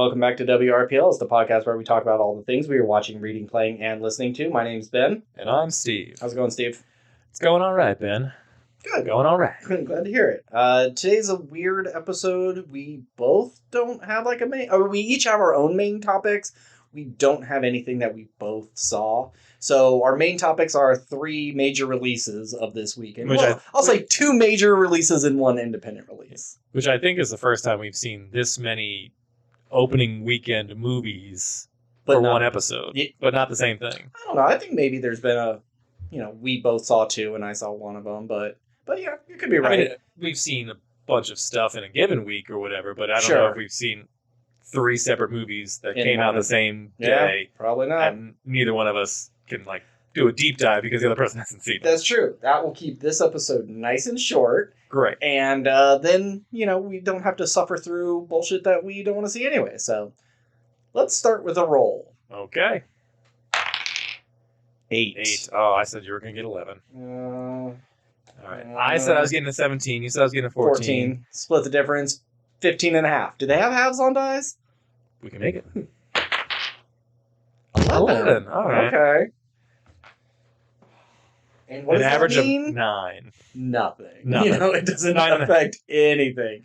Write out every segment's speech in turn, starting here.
welcome back to WRPL. It's the podcast where we talk about all the things we are watching, reading, playing, and listening to. My name's Ben. And I'm Steve. How's it going, Steve? It's going all right, Ben. Good. Going all right. Glad to hear it. Today's a weird episode. We both don't have like a main... Or we each have our own main topics. We don't have anything that we both saw. So our main topics are 3 major releases of this weekend. I'll say 2 major releases and 1 independent release. Which I think is the first time we've seen this many opening weekend movies for one episode. But not the same thing. I don't know. I think maybe there's been we both saw 2 and I saw 1 of them. But yeah, you could be right. I mean, we've seen a bunch of stuff in a given week or whatever, but I don't know if we've seen 3 separate movies that came out the same day. Probably not. And neither one of us can do a deep dive because the other person hasn't seen it. That's true. That will keep this episode nice and short. Great. And then, we don't have to suffer through bullshit that we don't want to see anyway. So let's start with a roll. Okay. 8. Oh, I said you were going to get 11. All right. I said I was getting a 17. You said I was getting a 14. Split the difference. 15 and a half. Do they have halves on dice? We can make it. 11. All right. Okay. And what An does average that mean? of 9. Nothing. Nothing. It doesn't affect anything.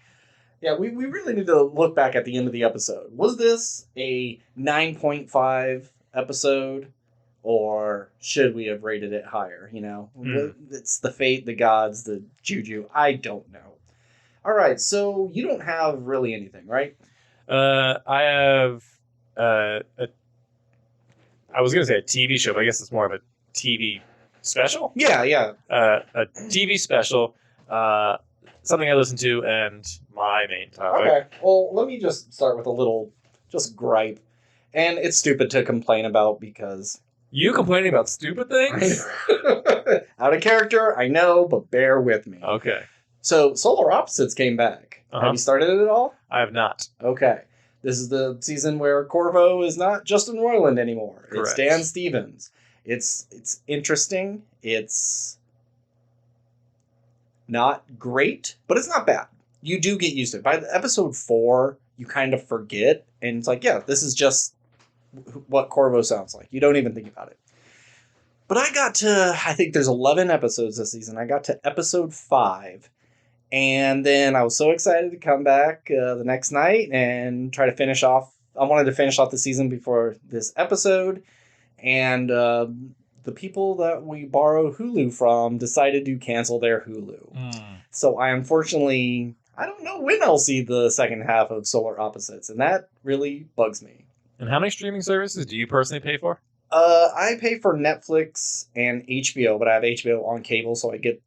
Yeah, we really need to look back at the end of the episode. Was this a 9.5 episode? Or should we have rated it higher? It's the fate, the gods, the juju. I don't know. All right, so you don't have really anything, right? I have I was going to say a TV show, but I guess it's more of a TV special. Yeah. A TV special, something I listen to, and my main topic. Okay, well, let me just start with a little gripe. And it's stupid to complain about because... You complaining about stupid things? Out of character, I know, but bear with me. Okay. So, Solar Opposites came back. Uh-huh. Have you started it at all? I have not. Okay. This is the season where Corvo is not Justin Roiland anymore. Correct. It's Dan Stevens. It's interesting. It's not great, but it's not bad. You do get used to it. By episode 4, you kind of forget, and it's like, yeah, this is just what Corvo sounds like. You don't even think about it. But I think there's 11 episodes this season. I got to episode 5. And then I was so excited to come back the next night and try to finish off. I wanted to finish off the season before this episode. And the people that we borrow Hulu from decided to cancel their Hulu. So I don't know when I'll see the second half of Solar Opposites. And that really bugs me. And how many streaming services do you personally pay for? I pay for Netflix and HBO, but I have HBO on cable, so I get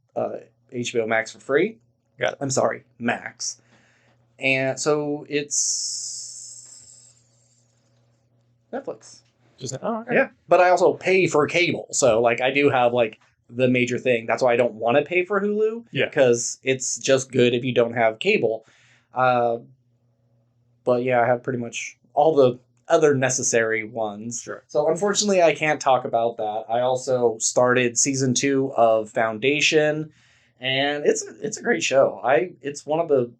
HBO Max for free. Got it. I'm sorry, Max. And so it's Netflix. Okay. Yeah, but I also pay for cable, so I do have the major thing. That's why I don't want to pay for Hulu. Yeah, because it's just good if you don't have cable. But yeah, I have pretty much all the other necessary ones. Sure. So unfortunately, I can't talk about that. I also started season 2 of Foundation, and it's a great show. It's one of the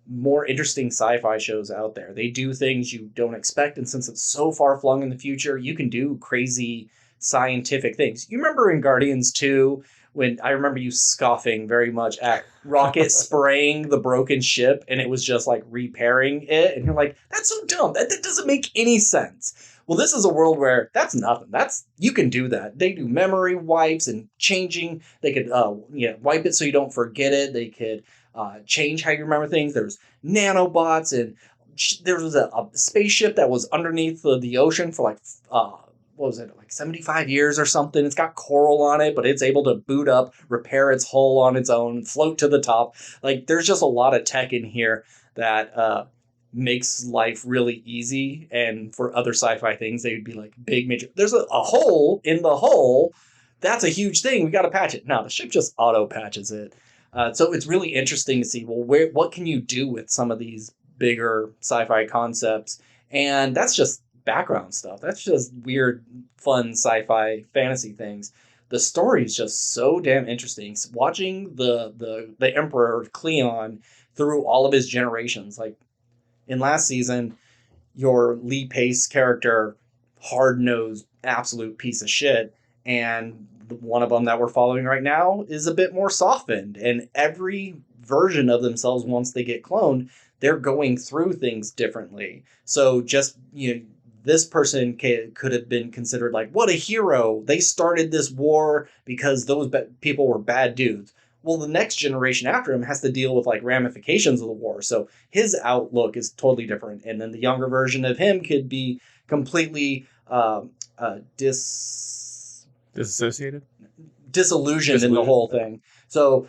more interesting sci-fi shows out there. They do things you don't expect, and since it's so far flung in the future, you can do crazy scientific things. You remember in Guardians 2 when I remember you scoffing very much at Rocket spraying the broken ship and it was just repairing it. And you're like, that's so dumb. That doesn't make any sense. Well, this is a world where that's nothing. You can do that. They do memory wipes and changing. They could wipe it so you don't forget it. They could change how you remember things. There's nanobots, and there was a spaceship that was underneath the ocean for what was it, 75 years or something. It's got coral on it, but it's able to boot up, repair its hull on its own, float to the top. There's just a lot of tech in here that makes life really easy. And for other sci-fi things, they would be big major. There's a hole in the hull. That's a huge thing. We got to patch it. No, the ship just auto patches it. So it's really interesting to see, what can you do with some of these bigger sci-fi concepts? And that's just background stuff. That's just weird, fun sci-fi fantasy things. The story is just so damn interesting. Watching the Emperor Cleon through all of his generations. In last season, your Lee Pace character, hard-nosed, absolute piece of shit, and one of them that we're following right now is a bit more softened, and every version of themselves, once they get cloned, they're going through things differently. So just, this person could have been considered like, what a hero. They started this war because those people were bad dudes. Well, the next generation after him has to deal with like ramifications of the war. So his outlook is totally different. And then the younger version of him could be completely disassociated, disillusioned in the whole thing. So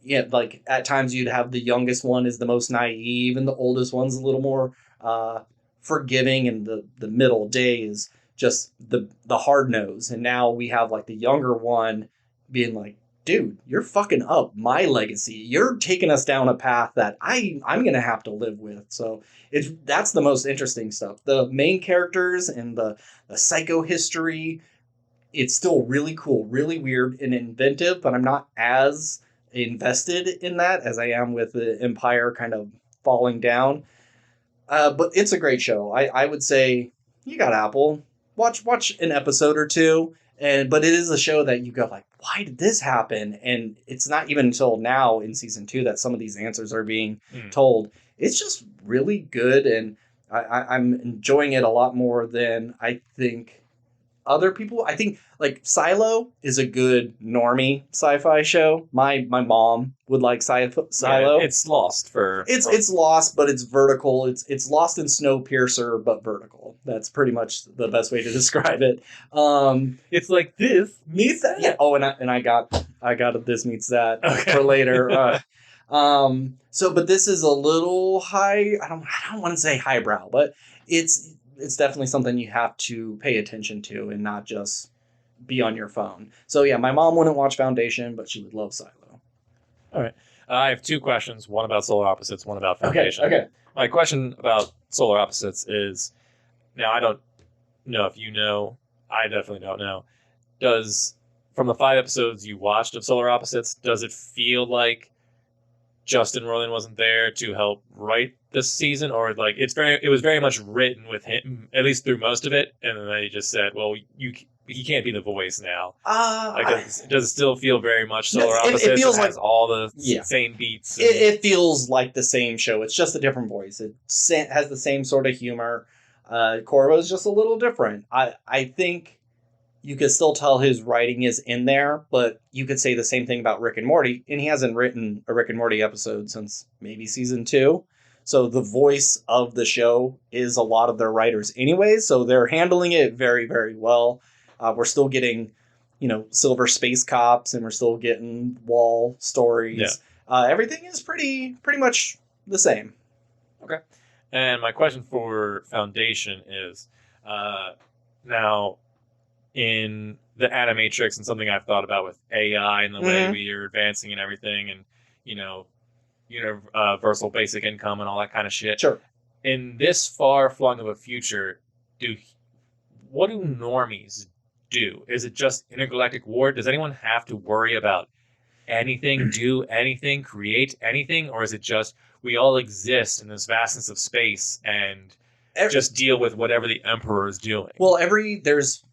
yeah, like at times you'd have the youngest one is the most naive and the oldest one's a little more forgiving, and the middle day is just the hard nose. And now we have like the younger one being like, dude, you're fucking up my legacy. You're taking us down a path that I'm gonna have to live with. So that's the most interesting stuff. The main characters and the psycho history, it's still really cool, really weird and inventive, but I'm not as invested in that as I am with the Empire kind of falling down. But it's a great show. I would say you got Apple. Watch an episode or two, but it is a show that you go like, why did this happen? And it's not even until now in season 2 that some of these answers are being told. It's just really good, and I'm enjoying it a lot more than I think other people. I think like Silo is a good normie sci-fi show. My mom would like Silo. Yeah, it's lost for it's lost, but it's vertical. It's lost in Snowpiercer, but vertical. That's pretty much the best way to describe it. It's like this meets that. Yeah. Oh, and I got a this meets that Okay. for later. So, but this is a little high. I don't want to say highbrow, but it's definitely something you have to pay attention to and not just be on your phone. So yeah, my mom wouldn't watch Foundation, but she would love Silo. All right. I have 2 questions, one about Solar Opposites, one about Foundation. Okay. My question about Solar Opposites is, now I don't know if you know, I definitely don't know, from the 5 episodes you watched of Solar Opposites, does it feel like Justin Roiland wasn't there to help write this season, or like it was very much written with him, at least through most of it, and then they just said, well, he can't be the voice now. Does it still feel very much Solar Opposites? It feels like all the same beats. It feels like the same show. It's just a different voice. It has the same sort of humor. Corvo's just a little different. I think you could still tell his writing is in there, but you could say the same thing about Rick and Morty, and he hasn't written a Rick and Morty episode since maybe season 2. So the voice of the show is a lot of their writers anyways, so they're handling it very, very well. We're still getting, Silver Space Cops, and we're still getting Wall stories. Yeah. Everything is pretty much the same. Okay. And my question for Foundation is, now, in the Animatrix, and something I've thought about with AI and the way we are advancing and everything, and universal basic income and all that kind of shit. Sure. In this far flung of a future, what do normies do? Is it just intergalactic war? Does anyone have to worry about anything, do anything, create anything, or is it just we all exist in this vastness of space and just deal with whatever the Emperor is doing? Well, there's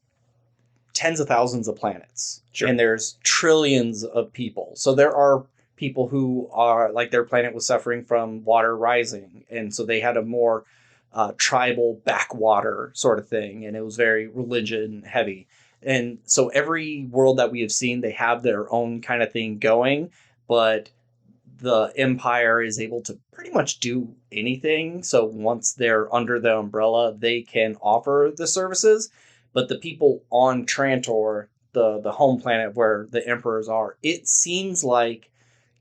tens of thousands of planets, and there's trillions of people. So there are people who are like their planet was suffering from water rising, and so they had a more tribal backwater sort of thing, and it was very religion heavy. And so every world that we have seen, they have their own kind of thing going, but the Empire is able to pretty much do anything. So once they're under the umbrella, they can offer the services. But the people on Trantor, the home planet where the emperors are, it seems like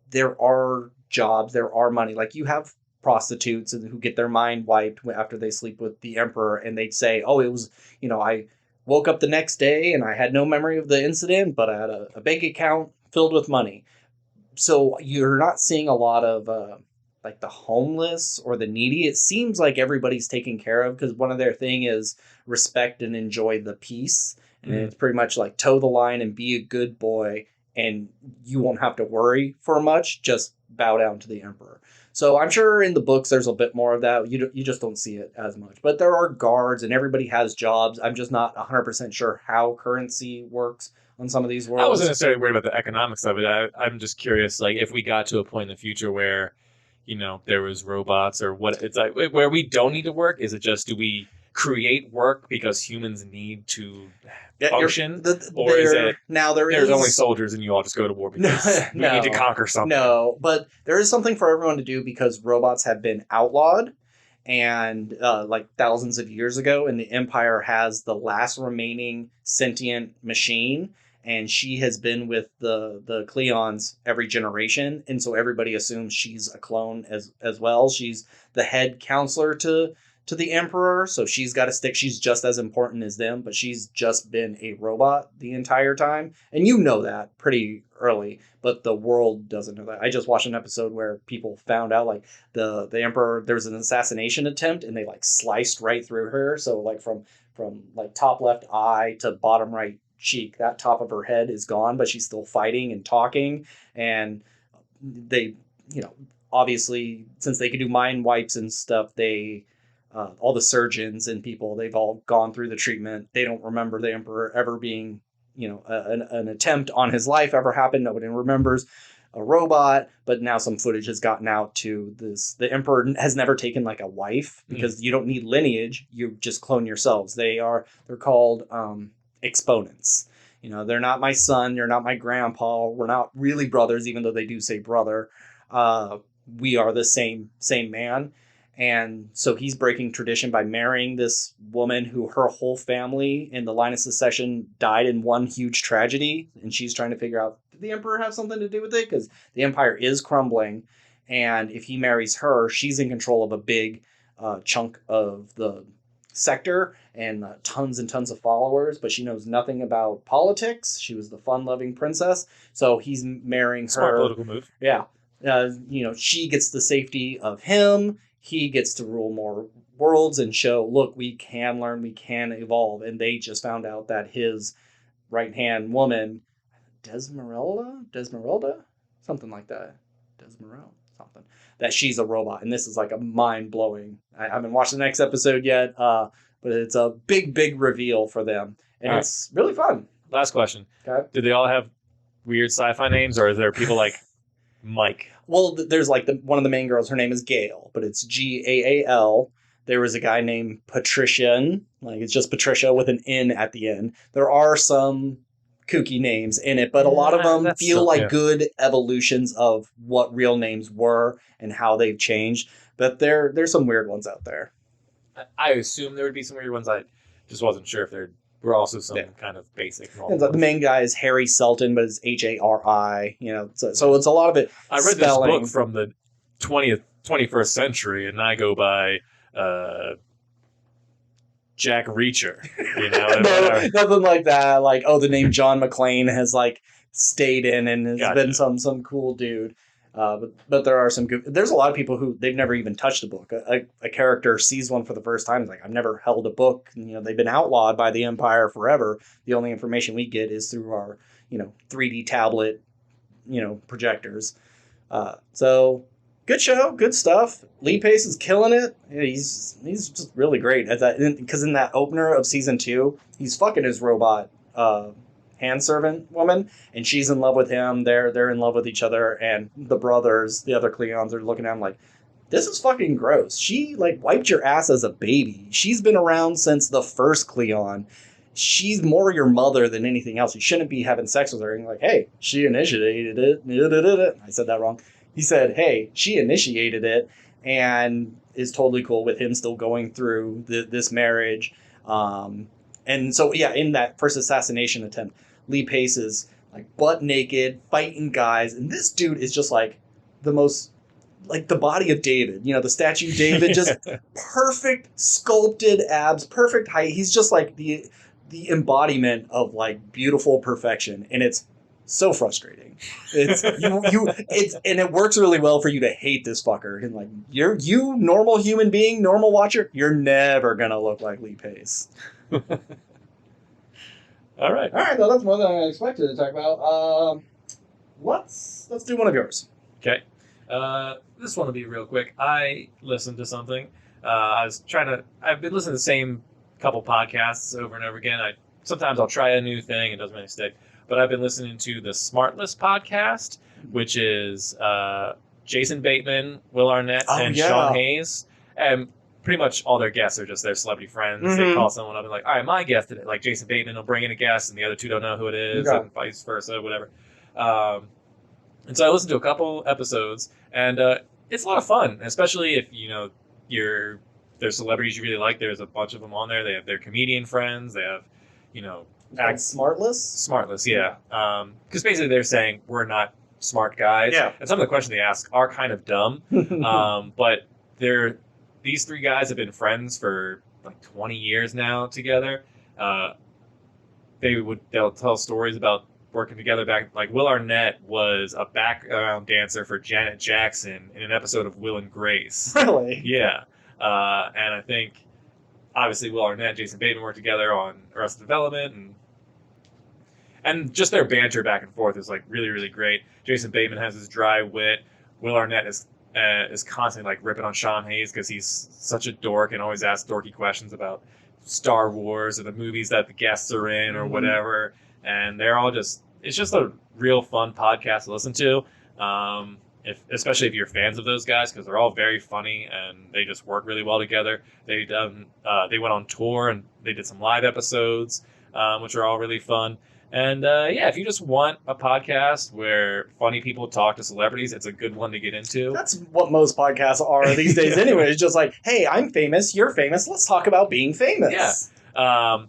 there are jobs, there are money. Like you have prostitutes who get their mind wiped after they sleep with the emperor, and they'd say, oh, it was, I woke up the next day and I had no memory of the incident, but I had a bank account filled with money. So you're not seeing a lot of like the homeless or the needy. It seems like everybody's taken care of because one of their thing is respect and enjoy the peace. And it's pretty much like toe the line and be a good boy, and you won't have to worry for much. Just bow down to the emperor. So I'm sure in the books there's a bit more of that. You just don't see it as much. But there are guards and everybody has jobs. I'm just not 100% sure how currency works on some of these I wasn't worlds. necessarily worried about the economics of it. I'm just curious, like if we got to a point in the future where, there was robots or what it's like where we don't need to work. Is it just do we create work because humans need to function, or is it now there's only soldiers and you all just go to war because we need to conquer something? No, but there is something for everyone to do because robots have been outlawed and like thousands of years ago, and the Empire has the last remaining sentient machine, and she has been with the Cleons every generation, and so everybody assumes she's a clone as well. She's the head counselor to the Emperor, so she's got to stick. She's just as important as them, but she's just been a robot the entire time, and you know that pretty early. But the world doesn't know that. I just watched an episode where people found out like the Emperor, there was an assassination attempt, and they like sliced right through her. So like from like top left eye to bottom right cheek, that top of her head is gone, but she's still fighting and talking. And they, obviously since they could do mind wipes and stuff, they all the surgeons and people, they've all gone through the treatment. They don't remember the Emperor ever being, an attempt on his life ever happened. Nobody remembers a robot, but now some footage has gotten out to this. The Emperor has never taken like a wife because you don't need lineage. You just clone yourselves. They're called exponents. They're not my son. You're not my grandpa. We're not really brothers, even though they do say brother. We are the same man. And so he's breaking tradition by marrying this woman who her whole family in the line of succession died in one huge tragedy. And she's trying to figure out, did the Emperor have something to do with it? Because the Empire is crumbling. And if he marries her, she's in control of a big chunk of the sector and tons and tons of followers. But she knows nothing about politics. She was the fun-loving princess. So he's marrying her. Smart political move. Yeah. She gets the safety of him. He gets to rule more worlds and show, look, we can learn, we can evolve. And they just found out that his right-hand woman, Desmeralda? Something like that. Desmeralda? Something. That she's a robot. And this is like a mind-blowing. I haven't watched the next episode yet, but it's a big, big reveal for them. And it's really fun. Last question. Okay. Do they all have weird sci-fi names, or is there people like Mike? Well, there's like one of the main girls. Her name is Gail, but it's Gaal. There was a guy named Patrician. Like it's just Patricia with an N at the end. There are some kooky names in it, but a lot of them feel like good evolutions of what real names were and how they've changed. But there's some weird ones out there. I assume there would be some weird ones. I just wasn't sure if there were also some kind of basic. The main guy is Harry Selton, but it's Hari. So it's a lot of it. I read this book from the 21st century, and I go by Jack Reacher. No, nothing like that. Like, the name John McClane has like stayed in and has been some cool dude. But there are some good. There's a lot of people who they've never even touched a book. A character sees one for the first time. It's like, I've never held a book. They've been outlawed by the Empire forever. The only information we get is through our 3D tablet projectors. So good show, good stuff. Lee Pace is killing it. He's just really great at that. Because in that opener of season 2, he's fucking his robot hand servant woman, and she's in love with him. They're in love with each other, and the brothers, the other Cleons, are looking at him like, this is fucking gross. She like wiped your ass as a baby. She's been around since the first Cleon. She's more your mother than anything else. You shouldn't be having sex with her. And like, hey, she initiated it. I said that wrong. He said, hey, she initiated it, and is totally cool with him still going through this marriage. And so, in that first assassination attempt, Lee Pace is like butt naked, fighting guys. And this dude is just like the most, like the body of David, the statue of David, just perfect sculpted abs, perfect height. He's just like the embodiment of like beautiful perfection. And it's so frustrating. It's and it works really well for you to hate this fucker. And like, you normal human being, normal watcher, you're never going to look like Lee Pace. All right. Well, that's more than I expected to talk about. Let's do one of yours. Okay. This one will be real quick. I listened to something. I've been listening to the same couple podcasts over and over again. Sometimes I'll try a new thing. It doesn't really stick. But I've been listening to the Smartless podcast, which is Jason Bateman, Will Arnett, and Sean Hayes. And pretty much all their guests are just their celebrity friends. Mm-hmm. They call someone up and like, all right, my guest today. Like Jason Bateman will bring in a guest and the other two don't know who it is, and vice versa, whatever. And so I listened to a couple episodes, and it's a lot of fun, especially if, there's celebrities you really like. There's a bunch of them on there. They have their comedian friends. They have, Smartless? Smartless, yeah. Because basically they're saying we're not smart guys. Yeah. And some of the questions they ask are kind of dumb. But these three guys have been friends for like 20 years now together. They'll tell stories about working together back. Like Will Arnett was a background dancer for Janet Jackson in an episode of Will and Grace. Really? Yeah. And I think obviously Will Arnett and Jason Bateman worked together on Arrested Development, and just their banter back and forth is like really, really great. Jason Bateman has his dry wit. Will Arnett is constantly like ripping on Sean Hayes because he's such a dork and always asks dorky questions about Star Wars or the movies that the guests are in or whatever. And they're all it's just a real fun podcast to listen to. Especially if you're fans of those guys, because they're all very funny and they just work really well together. They went on tour and they did some live episodes, which are all really fun. And if you just want a podcast where funny people talk to celebrities, it's a good one to get into. That's what most podcasts are these days anyway. It's just like, hey, I'm famous, you're famous, let's talk about being famous. Yeah.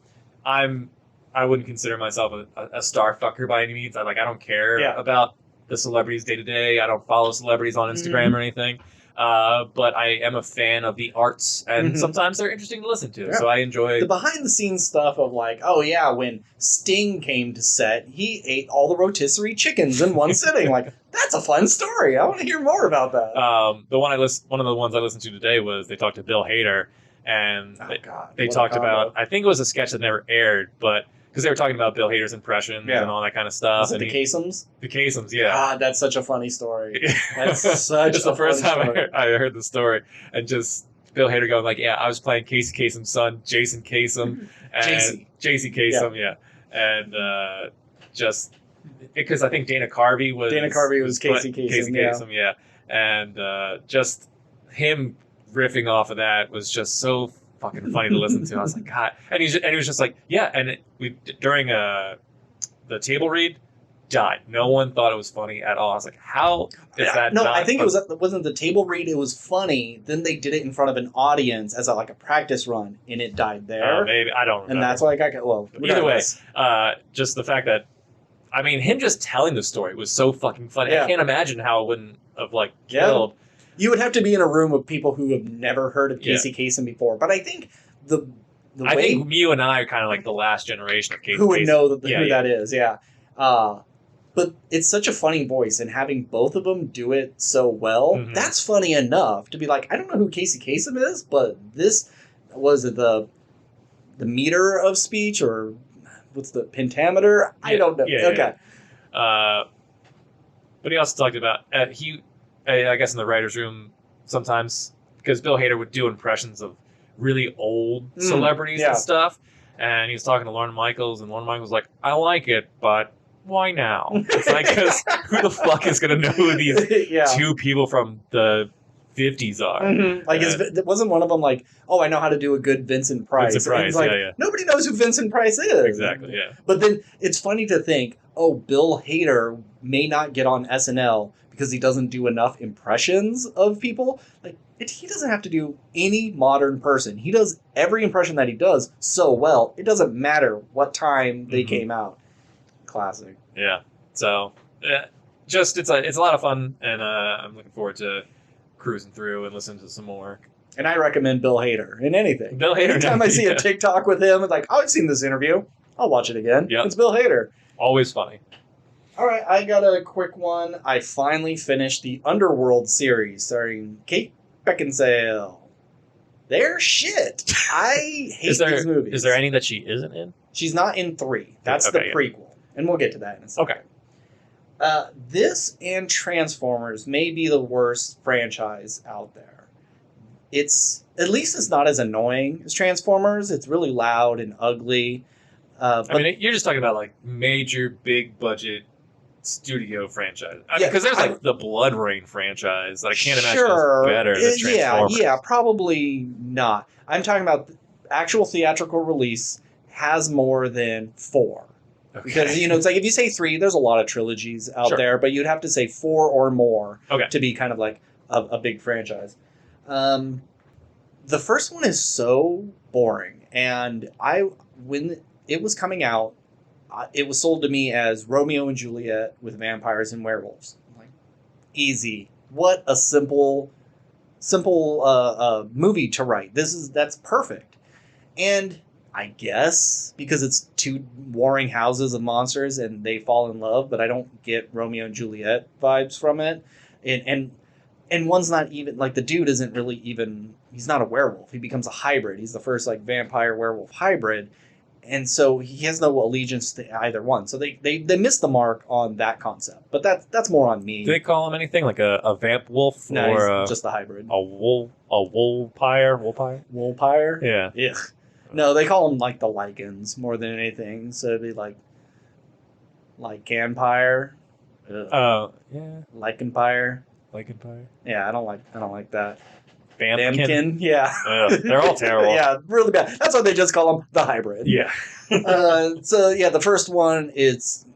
I wouldn't consider myself a star fucker by any means. I don't care about the celebrities day to day. I don't follow celebrities on Instagram or anything. But I am a fan of the arts, and sometimes they're interesting to listen to. Yeah. So I enjoy the behind the scenes stuff of like, oh yeah, when Sting came to set, he ate all the rotisserie chickens in one sitting. Like, that's a fun story. I want to hear more about that. One of the ones I listened to today was they talked to Bill Hader, and they talked about, I think it was a sketch that never aired, but because they were talking about Bill Hader's impressions and all that kind of stuff. Was it the Kasems? The Kasems, yeah. God, that's such a funny story. That's such it's the first time I heard the story. And just Bill Hader going like, I was playing Casey Kasem's son, Jason Kasem. JC Kasem, yeah. And just because I think Dana Carvey was Casey Kasem, yeah. And just him riffing off of that was just so fucking funny to listen to. I was like, God, and he was just like, and during the table read died. No one thought it was funny at all. I was like, how is that? No, I think it wasn't the table read. It was funny. Then they did it in front of an audience as a practice run, and it died there. Maybe I don't remember. And that's why I got either way. Just the fact that him just telling the story was so fucking funny. Yeah. I can't imagine how it wouldn't have killed. Yeah. You would have to be in a room with people who have never heard of Casey Kasem before. But I think I think you and I are kind of like the last generation of Casey Kasem. Who would know who that is, yeah. But it's such a funny voice, and having both of them do it so well, that's funny enough to be like, I don't know who Casey Kasem is, but this was the meter of speech, or what's the pentameter? I don't know. Yeah, okay. Yeah. But he also talked about I guess in the writer's room sometimes, because Bill Hader would do impressions of really old celebrities and stuff, and he was talking to Lorne Michaels, and Lorne Michaels was like, I like it, but why now? It's like, because who the fuck is going to know who these two people from the 50s are? It wasn't one of them like, oh, I know how to do a good Vincent Price. Nobody knows who Vincent Price is. Exactly, yeah. But then it's funny to think, Bill Hader may not get on SNL because he doesn't do enough impressions of people. He doesn't have to do any modern person. He does every impression that he does so well, it doesn't matter what time they came out. Classic. Yeah. So, it's a lot of fun, and I'm looking forward to cruising through and listening to some more. And I recommend Bill Hader in anything. Bill Hader. Anytime I see a TikTok with him, it's like, I've seen this interview. I'll watch it again. Yep. It's Bill Hader. Always funny. All right, I got a quick one. I finally finished the Underworld series starring Kate Beckinsale. They're shit. I hate these movies. Is there any that she isn't in? She's not in 3. That's the prequel. And we'll get to that in a second. This and Transformers may be the worst franchise out there. It's at least it's not as annoying as Transformers. It's really loud and ugly. I mean, you're just talking about like major, big budget studio franchise. I mean, Yeah, because there's like the Blood Rain franchise that I can't imagine sure, is better than Transformers. yeah, probably not. I'm talking about the actual theatrical release has more than 4. Okay. Because, it's like if you say 3, there's a lot of trilogies out Sure. there, but you'd have to say 4 or more Okay. to be kind of like a big franchise. The first one is so boring, and when it was coming out, it was sold to me as Romeo and Juliet with vampires and werewolves. I'm like, easy. What a simple movie to write. That's perfect. And I guess because it's 2 warring houses of monsters and they fall in love, but I don't get Romeo and Juliet vibes from it. And one's not even like the dude isn't really even, he's not a werewolf. He becomes a hybrid. He's the first like vampire werewolf hybrid. And so he has no allegiance to either one. So they missed the mark on that concept. But that's more on me. Do they call him anything like a vamp wolf No, or he's just the hybrid. a woolpire? Woolpire? Yeah. Yeah. No, they call them like the lichens more than anything. So it'd be like Lycanpire. Oh, yeah. Lycanpire. Lycanpire. Yeah, I don't like that. Vampkin. Yeah. They're all terrible. Yeah, really bad. That's why they just call them the hybrid. Yeah. So yeah, the first one is,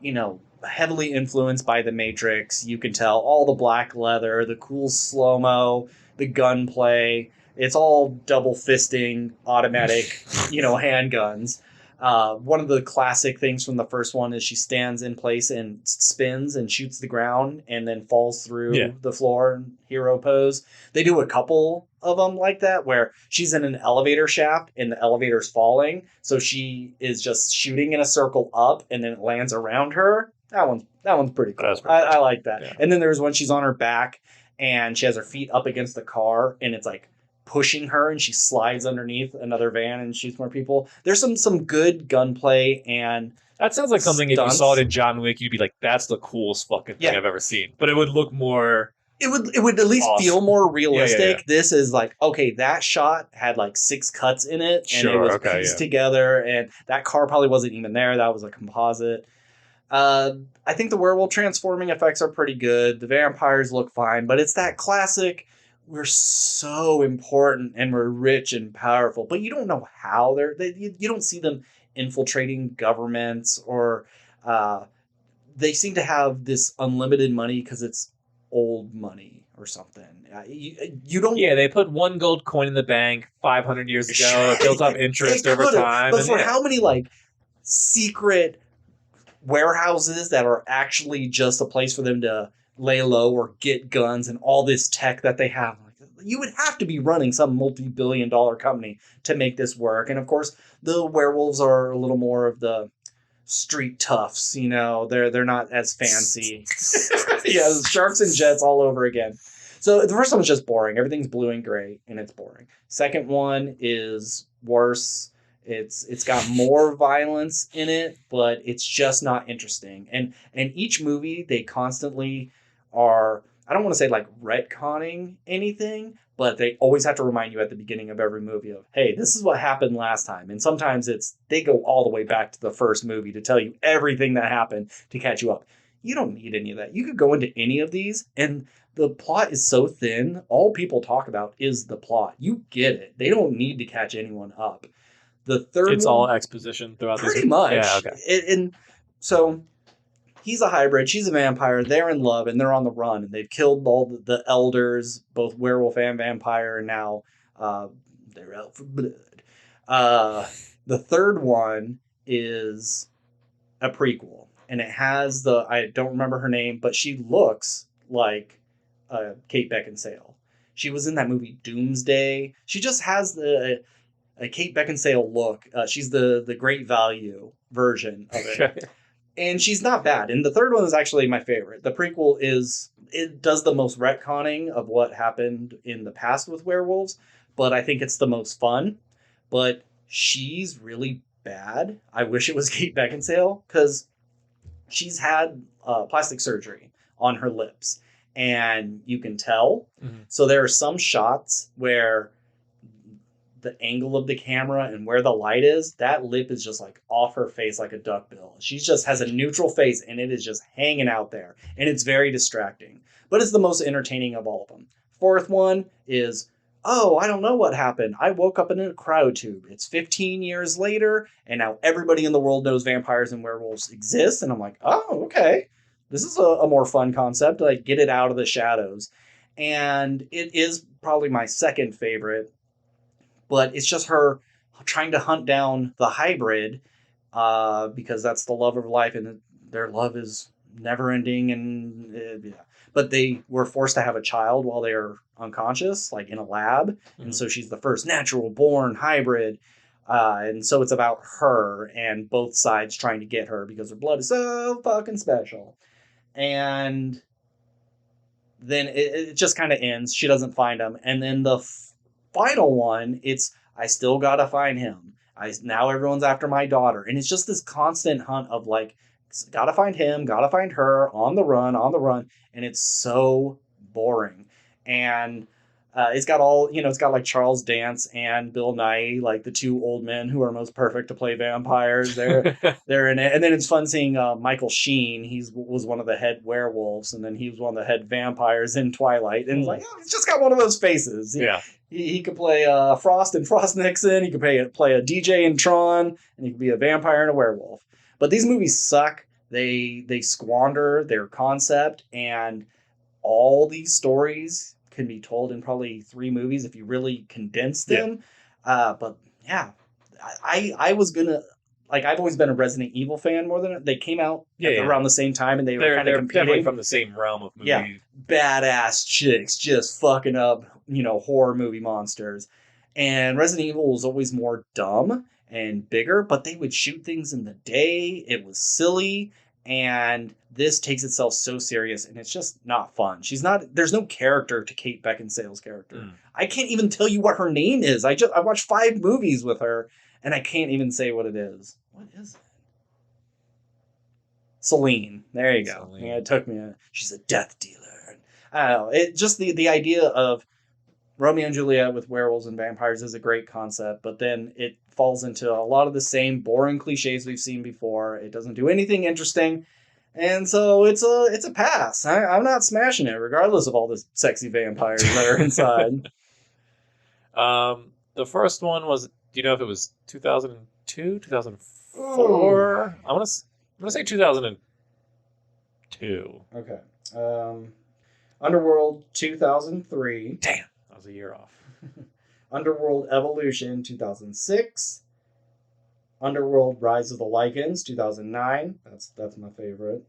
heavily influenced by the Matrix. You can tell all the black leather, the cool slow-mo, the gunplay. It's all double fisting, automatic, handguns. One of the classic things from the first one is she stands in place and spins and shoots the ground and then falls through the floor in hero pose. They do a couple of them like that where she's in an elevator shaft and the elevator's falling. So she is just shooting in a circle up and then it lands around her. That one's pretty cool. I like that. Yeah. And then there's one she's on her back and she has her feet up against the car and it's like pushing her and she slides underneath another van and shoots more people. There's some good gunplay and that sounds like something stunts. If you saw it in John Wick, you'd be like, that's the coolest fucking thing I've ever seen. But it would look more it would at least feel more realistic. Yeah. This is like, okay, that shot had like 6 cuts in it and it was pieced together and that car probably wasn't even there. That was a composite. I think the werewolf transforming effects are pretty good. The vampires look fine, but it's that classic we're so important and we're rich and powerful, but you don't know how you don't see them infiltrating governments or they seem to have this unlimited money because it's old money or something. You don't. Yeah, they put 1 gold coin in the bank 500 years ago. It built up interest over time. But for how many like secret warehouses that are actually just a place for them to lay low or get guns and all this tech that they have. You would have to be running some multi-billion-dollar company to make this work. And of course, the werewolves are a little more of the street toughs. They're not as fancy. Yeah, sharks and jets all over again. So the first one was just boring. Everything's blue and gray, and it's boring. Second one is worse. It's got more violence in it, but it's just not interesting. And each movie, they constantly are, I don't want to say like retconning anything, but they always have to remind you at the beginning of every movie of, hey, this is what happened last time. And sometimes they go all the way back to the first movie to tell you everything that happened to catch you up. You don't need any of that. You could go into any of these and the plot is so thin. All people talk about is the plot. You get it. They don't need to catch anyone up. The third it's all exposition throughout this. Pretty much. Yeah, okay. And so he's a hybrid. She's a vampire. They're in love and they're on the run. And they've killed all the elders, both werewolf and vampire. And now they're out for blood. The third one is a prequel. And it has I don't remember her name, but she looks like Kate Beckinsale. She was in that movie Doomsday. She just has a Kate Beckinsale look. She's the Great Value version of it. And she's not bad. And the third one is actually my favorite. The prequel it does the most retconning of what happened in the past with werewolves, but I think it's the most fun. But she's really bad. I wish it was Kate Beckinsale, because she's had plastic surgery on her lips, and you can tell. Mm-hmm. So there are some shots where the angle of the camera and where the light is, that lip is just like off her face like a duckbill. She just has a neutral face and it is just hanging out there. And it's very distracting. But it's the most entertaining of all of them. Fourth one is, oh, I don't know what happened. I woke up in a cryotube. It's 15 years later, and now everybody in the world knows vampires and werewolves exist. And I'm like, oh, okay. This is a more fun concept. Like, get it out of the shadows. And it is probably my second favorite. But it's just her trying to hunt down the hybrid because that's the love of her life, and their love is never ending. And yeah. But they were forced to have a child while they were unconscious, like in a lab. Mm-hmm. And so she's the first natural born hybrid. And so it's about her and both sides trying to get her because her blood is so fucking special. And then it just kind of ends. She doesn't find him. And then the final one, it's I still gotta find him. Now everyone's after my daughter, and it's just this constant hunt of like, gotta find him, gotta find her, on the run, and it's so boring. And it's got all, it's got like Charles Dance and Bill Nighy, like the two old men who are most perfect to play vampires. They're in it, and then it's fun seeing Michael Sheen. He was one of the head werewolves, and then he was one of the head vampires in Twilight. And it's like, he's just got one of those faces. Yeah. He could play Frost and Frost Nixon. He could play a DJ in Tron, and he could be a vampire and a werewolf. But these movies suck. They squander their concept, and all these stories can be told in probably 3 movies if you really condense them. Yeah. But yeah, I was gonna, like, I've always been a Resident Evil fan more than they came out around the same time, and they're kind of competing. Definitely from the same realm of movies. Yeah, badass chicks just fucking up, horror movie monsters. And Resident Evil was always more dumb and bigger, but they would shoot things in the day. It was silly. And this takes itself so serious, and it's just not fun. There's no character to Kate Beckinsale's character. I can't even tell you what her name is. I watched 5 movies with her, and I can't even say what it is. What is it? Celine. There you go. Yeah, it took me she's a death dealer. I don't know. It just the idea of Romeo and Juliet with werewolves and vampires is a great concept, but then it falls into a lot of the same boring cliches we've seen before. It doesn't do anything interesting, and so it's a pass. I'm not smashing it, regardless of all the sexy vampires that are inside. The first one was, do you know if it was 2002, 2004? I'm gonna say 2002. Okay. Underworld 2003. Damn. A year off. Underworld Evolution 2006. Underworld Rise of the Lycans 2009. That's my favorite.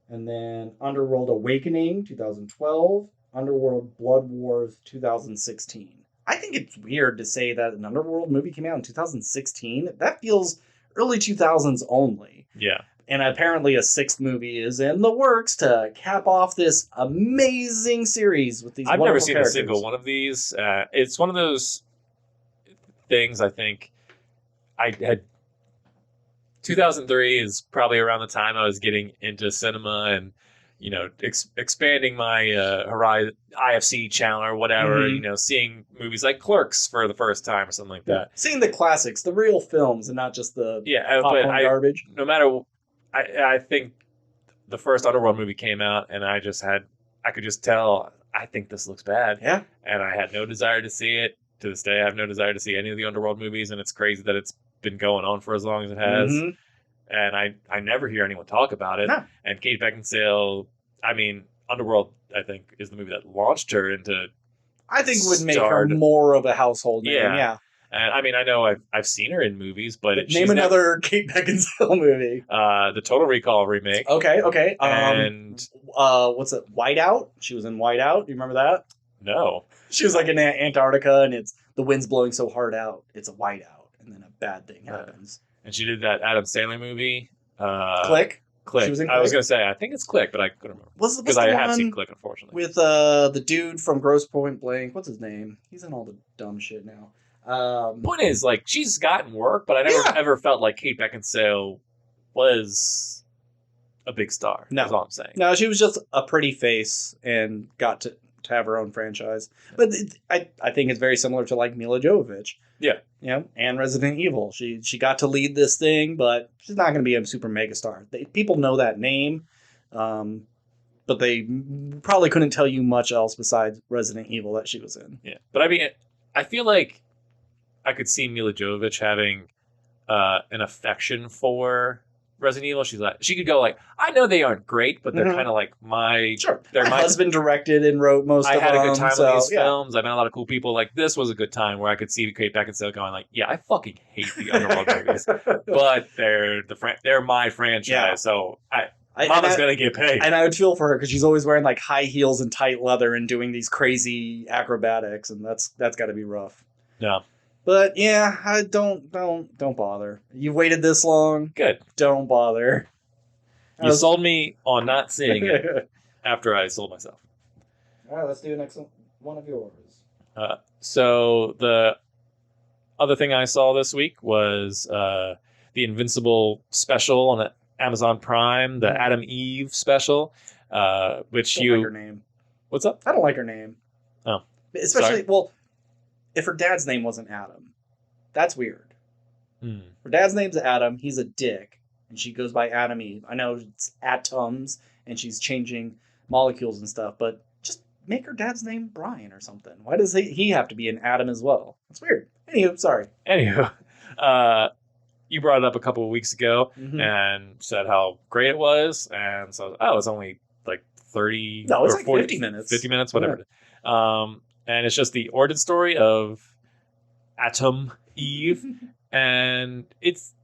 And then Underworld Awakening 2012. Underworld Blood Wars 2016. I think it's weird to say that an Underworld movie came out in 2016. That feels early 2000s only. Yeah. And apparently a 6th movie is in the works to cap off this amazing series with these wonderful characters. I've never seen a single one of these. It's one of those things, I think, I had... 2003 is probably around the time I was getting into cinema and, expanding my Horizon IFC channel or whatever, seeing movies like Clerks for the first time or something like that. Seeing the classics, the real films, and not just the popcorn garbage. No matter... I think the first Underworld movie came out, and I could just tell, I think this looks bad. Yeah. And I had no desire to see it. To this day, I have no desire to see any of the Underworld movies, and it's crazy that it's been going on for as long as it has. Mm-hmm. And I never hear anyone talk about it. No. And Kate Beckinsale, Underworld, I think, is the movie that launched her into... I think would make her more of a household name, yeah. And I know I've seen her in movies, but name another Kate Beckinsale movie. The Total Recall remake. Okay. And what's it? Whiteout. She was in Whiteout. Do you remember that? No. She was like in Antarctica, and the wind's blowing so hard out, it's a whiteout, and then a bad thing happens. And she did that Adam Sandler movie. Click. She was in Click. I was gonna say I think it's Click, but I couldn't remember because I have seen Click, unfortunately. With the dude from Grosse Pointe Blank. What's his name? He's in all the dumb shit now. Point is, like, she's gotten work, but I never ever felt like Kate Beckinsale was a big star. No. That's all I'm saying. No, she was just a pretty face and got to have her own franchise. But I think it's very similar to like Mila Jovovich. Yeah. You know, and Resident Evil. She got to lead this thing, but she's not going to be a super mega star. People know that name, but they probably couldn't tell you much else besides Resident Evil that she was in. Yeah. But I mean, I feel like I could see Mila Jovovich having an affection for Resident Evil. She could go like, I know they aren't great, but they're kind of like my. Sure. They're my husband directed and wrote most of them. I had a good time with these films. I met a lot of cool people. Like, this was a good time where I could see Kate Beckinsale going like, yeah, I fucking hate the Underworld movies, but they're my franchise, so Mama's gonna get paid. And I would feel for her because she's always wearing like high heels and tight leather and doing these crazy acrobatics, and that's got to be rough. No. But yeah, I don't bother. You've waited this long. Good. Don't bother. You sold me on not seeing it after I sold myself. All right, let's do the next one of yours. So the other thing I saw this week was the Invincible special on Amazon Prime, the Adam Eve special, which I don't like her name. What's up? I don't like her name. Oh, especially if her dad's name wasn't Adam, that's weird. Hmm. Her dad's name's Adam. He's a dick, and she goes by Adam Eve. I know it's atoms, and she's changing molecules and stuff, but just make her dad's name Brian or something. Why does he have to be an Adam as well? That's weird. Anywho, sorry. You brought it up a couple of weeks ago and said how great it was, and so it's only like 30 no, it's or like 40, 50 minutes. 50 minutes, whatever. Yeah. And it's just the origin story of Atom Eve, and it's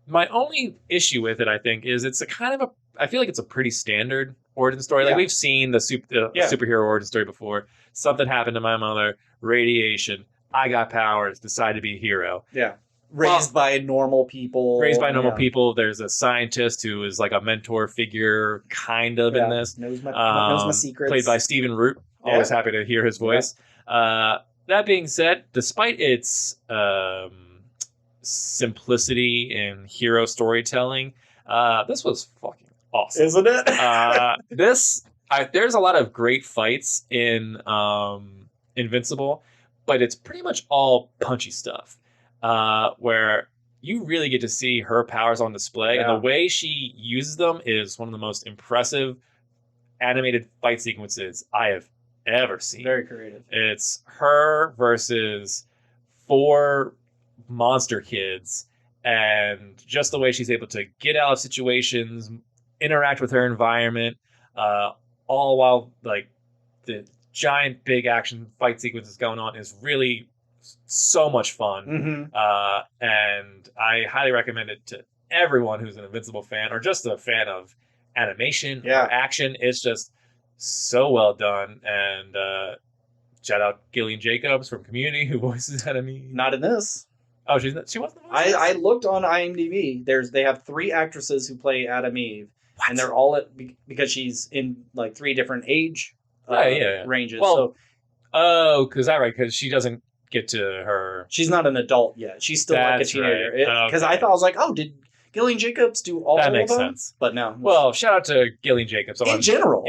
my only issue with it. I think is it's I feel like it's a pretty standard origin story. Like we've seen the superhero origin story before. Something happened to my mother, radiation. I got powers, decided to be a hero. Yeah. Raised by normal people. People. There's a scientist who is like a mentor figure, kind of in this. Knows my secrets. Played by Stephen Root. Always happy to hear his voice. Yeah. That being said, despite its simplicity in hero storytelling, this was fucking awesome. Isn't it? There's a lot of great fights in Invincible, but it's pretty much all punchy stuff. Where you really get to see her powers on display, and the way she uses them is one of the most impressive animated fight sequences I have ever seen. Very creative. It's her versus 4 monster kids, and just the way she's able to get out of situations, interact with her environment, all while like the giant big action fight sequences going on is really so much fun. And I highly recommend it to everyone who's an Invincible fan or just a fan of animation or action. It's just so well done. And shout out Gillian Jacobs from Community, who voices Enemy. Not in this. Oh, she wasn't the voice? I looked on IMDb. They have 3 actresses who play Adam Eve. What? And they're all because she's in like 3 different age ranges. Well, because she doesn't get to her. She's not an adult yet. She's still like a teenager. Because I thought, I was like, oh, did Gillian Jacobs do all of them? That makes sense. But no. Well, shout out to Gillian Jacobs. In general.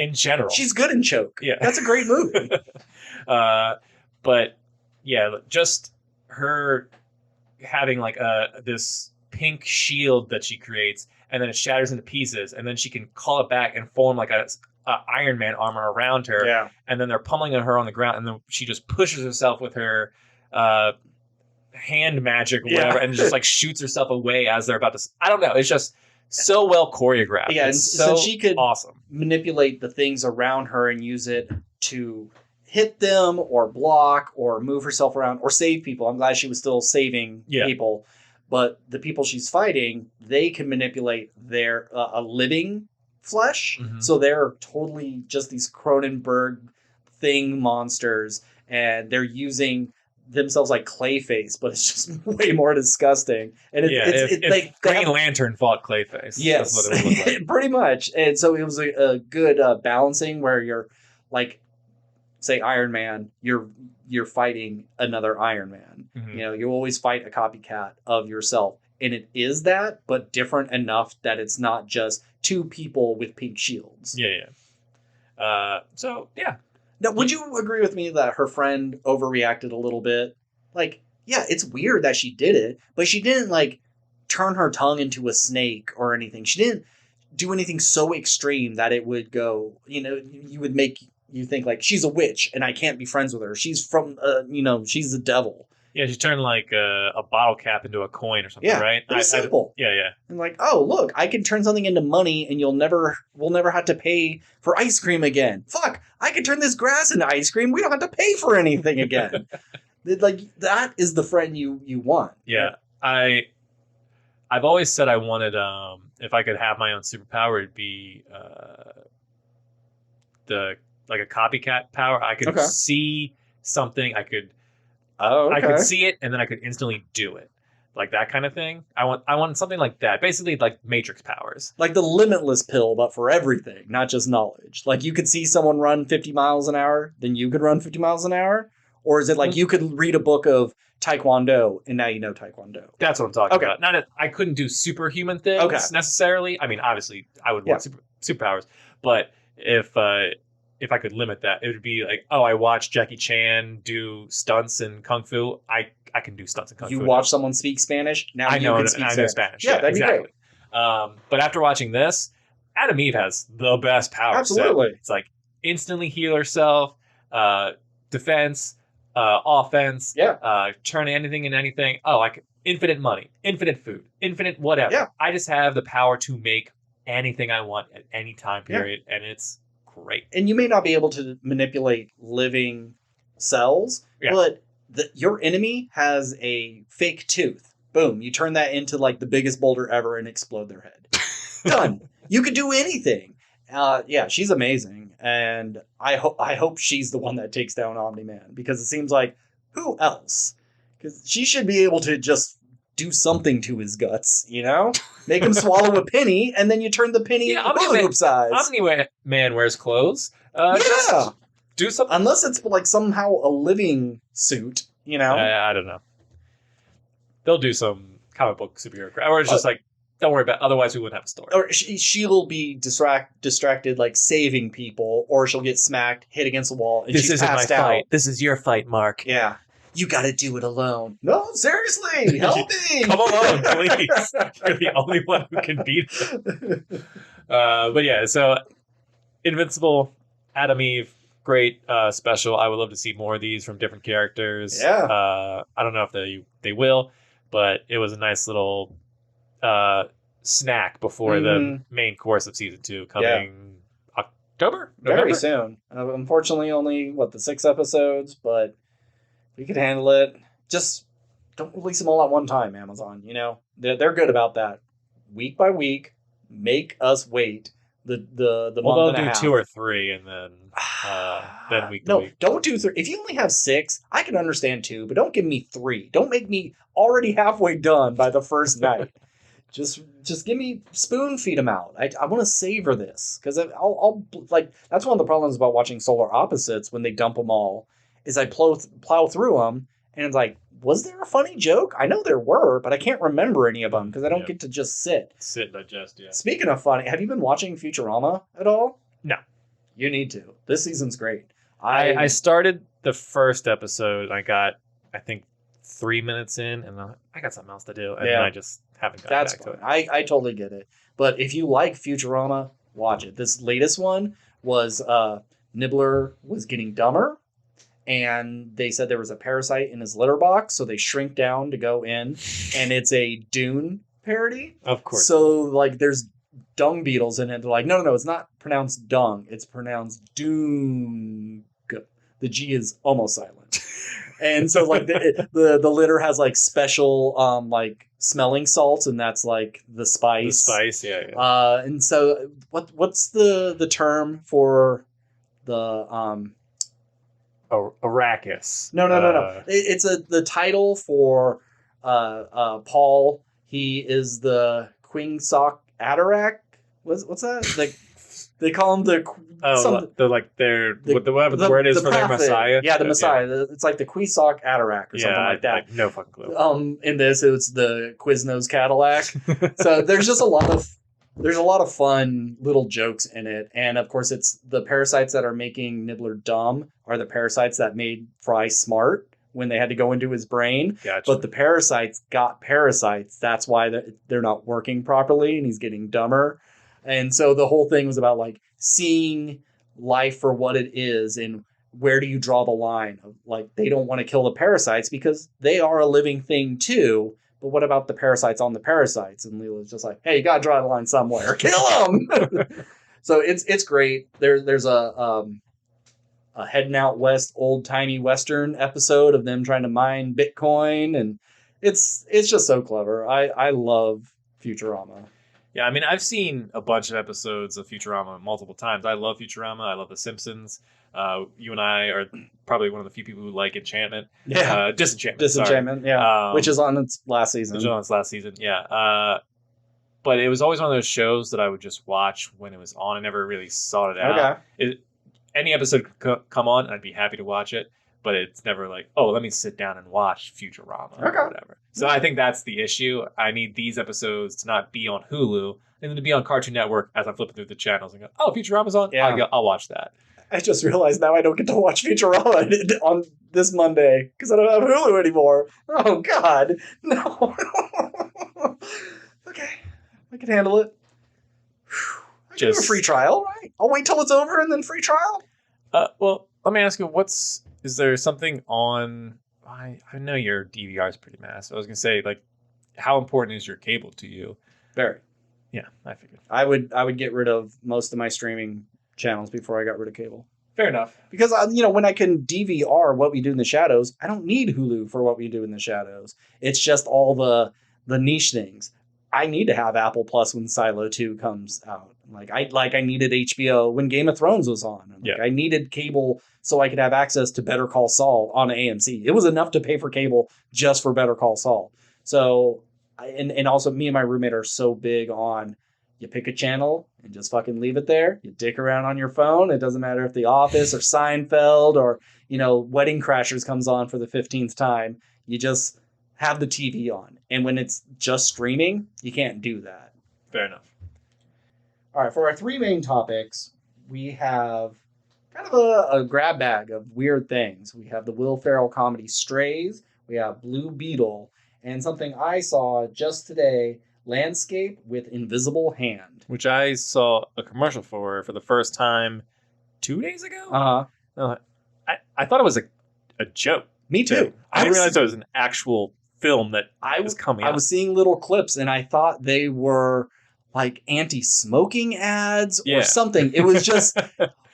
She's good in Choke. Yeah. That's a great movie. But yeah, just her having like this pink shield that she creates, and then it shatters into pieces, and then she can call it back and form like a Iron Man armor around her. Yeah. And then they're pummeling her on the ground, and then she just pushes herself with her hand magic or whatever, and just like shoots herself away as they're about to. I don't know. It's just so well choreographed. Yeah, it's so she could awesome manipulate the things around her and use it to hit them or block or move herself around or save people. I'm glad she was still saving people, but the people she's fighting, they can manipulate their a living flesh, so they're totally just these Cronenberg thing monsters, and they're using themselves like Clayface, but it's just way more disgusting. And it's like Green Lantern fought Clayface. Yes, that's what it would look like. Pretty much. And so it was a good balancing where you're like, say Iron Man, you're fighting another Iron Man. You know, you always fight a copycat of yourself. and it is that, but different enough that it's not just two people with pink shields. Yeah. So yeah. Now, would you agree with me that her friend overreacted a little bit? Like, yeah, it's weird that she did it, but she didn't like turn her tongue into a snake or anything. She didn't do anything so extreme that it would go, you would make you think like she's a witch and I can't be friends with her. She's from, she's the devil. Yeah, she turned like a bottle cap into a coin or something, right? It was simple. Yeah. And like, oh, look, I can turn something into money and we'll never have to pay for ice cream again. Fuck, I can turn this grass into ice cream. We don't have to pay for anything again. Like, that is the friend you want. Yeah. I've always said I wanted, if I could have my own superpower, it'd be a copycat power. I could see something. I could see it, and then I could instantly do it, like that kind of thing. I want something like that, basically like Matrix powers, like the limitless pill, but for everything, not just knowledge. Like you could see someone run 50 miles an hour, then you could run 50 miles an hour, or is it like you could read a book of Taekwondo and now you know Taekwondo? That's what I'm talking about. Not that I couldn't do superhuman things necessarily. I mean, obviously, I would want superpowers, but if I could limit that, it would be like, oh, I watched Jackie Chan do stunts in Kung Fu. I can do stunts in Kung Fu. You watch someone speak Spanish, now I know, you can speak I know Spanish. Yeah, that'd be great. But after watching this, Adam Eve has the best power. Absolutely. Set. It's like instantly heal herself, defense, offense, turn anything into anything. Oh, like infinite money, infinite food, infinite whatever. Yeah. I just have the power to make anything I want at any time period, and it's great. And you may not be able to manipulate living cells, but your enemy has a fake tooth. Boom, you turn that into like the biggest boulder ever and explode their head. Done. You could do anything. She's amazing, and I hope she's the one that takes down Omni-Man, because it seems like, who else? Because she should be able to just do something to his guts, Make him swallow a penny, and then you turn the penny into hula hoop size. Omni-Man wears clothes. Just do something. Unless it's like somehow a living suit, I don't know. They'll do some comic book superhero crap, or it's just like, don't worry about it. Otherwise, we wouldn't have a story. Or she'll be distracted, like saving people, or she'll get smacked, hit against the wall, and she's passed out. Fight. This is your fight, Mark. Yeah. You got to do it alone. No, seriously, help me. Come along, please. You're the only one who can beat him. But yeah, so Invincible, Adam Eve, great special. I would love to see more of these from different characters. Yeah. I don't know if they will, but it was a nice little snack before the main course of season 2 coming October? November? Very soon. Unfortunately, only, the 6 episodes, but we could handle it. Just don't release them all at one time, Amazon. They're good about that. Week by week, make us wait the month and a half. They'll do 2 or 3, and then week to week. Don't do 3. If you only have 6, I can understand 2, but don't give me 3. Don't make me already halfway done by the first night. Just give me spoon feed them out. I want to savor this, because I'll that's one of the problems about watching Solar Opposites when they dump them all. Is I plow through them, and it's like, was there a funny joke? I know there were, but I can't remember any of them because I don't get to just sit and digest. Yeah. Speaking of funny, have you been watching Futurama at all? No. You need to. This season's great. I started the first episode. I got, I think, 3 minutes in, and I got something else to do, and I just haven't gotten back to it. I totally get it. But if you like Futurama, watch it. This latest one was Nibbler was getting dumber, and they said there was a parasite in his litter box, so they shrink down to go in, and it's a Dune parody. Of course. So, there's dung beetles in it. They're like, no, it's not pronounced dung. It's pronounced Dune. The G is almost silent. And so, the litter has, special, smelling salts, and that's, the spice. The spice, yeah. And so, what's the term for the... Arrakis. No. It's the title for Paul. He is the Quingsock Atarak. What's that? They call him the they're like whatever the word is for their prophet. Messiah. Yeah, the Messiah. It's like the Queesock Atarak or something like that. No fucking clue. In this, it's the Quiznos Cadillac. So there's just a lot of fun little jokes in it, and of course, it's the parasites that are making Nibbler dumb are the parasites that made Fry smart when they had to go into his brain. Gotcha. But the parasites got parasites. That's why they're not working properly, and he's getting dumber. And so the whole thing was about like seeing life for what it is and where do you draw the line of like they don't want to kill the parasites because they are a living thing too. But what about the parasites on the parasites? And Leela's just like, hey, you gotta draw the line somewhere. Kill them. So it's great. There's a heading out west old timey western episode of them trying to mine Bitcoin, and it's just so clever. I love Futurama. Yeah, I mean, I've seen a bunch of episodes of Futurama multiple times. I love Futurama. I love The Simpsons. You and I are probably one of the few people who like Enchantment. Yeah. Disenchantment, yeah. Which is on its last season. Yeah. But it was always one of those shows that I would just watch when it was on. I never really sought it out. Okay. Any episode could come on, and I'd be happy to watch it. But it's never like, oh, let me sit down and watch Futurama or whatever. So I think that's the issue. I need these episodes to not be on Hulu and then to be on Cartoon Network as I'm flipping through the channels and go, oh, Futurama's on? Yeah. I'll watch that. I just realized now I don't get to watch Futurama on this Monday because I don't have Hulu anymore. Oh, God. No. Okay. I can handle it. I can do a free trial, right? I'll wait till it's over and then free trial. Well, let me ask you, is there something on... I know your DVR is pretty massive. I was going to say, like, how important is your cable to you? Very. Yeah, I figured. I would get rid of most of my streaming channels before I got rid of cable. Fair enough. Because, when I can DVR What We Do in the Shadows, I don't need Hulu for What We Do in the Shadows. It's just all the niche things. I need to have Apple Plus when Silo 2 comes out. I needed HBO when Game of Thrones was on. I needed cable so I could have access to Better Call Saul on AMC. It was enough to pay for cable just for Better Call Saul. So, and also me and my roommate are so big on you pick a channel and just fucking leave it there. You dick around on your phone. It doesn't matter if The Office or Seinfeld or, Wedding Crashers comes on for the 15th time. You just have the TV on. And when it's just streaming, you can't do that. Fair enough. All right, for our three main topics, we have kind of a grab bag of weird things. We have the Will Ferrell comedy Strays. We have Blue Beetle. And something I saw just today, Landscape with Invisible Hand. Which I saw a commercial for the first time 2 days ago? Uh-huh. I thought it was a joke. Me too. I didn't realize it was an actual film that was coming out. I was seeing little clips, and I thought they were like anti-smoking ads or something. It was just,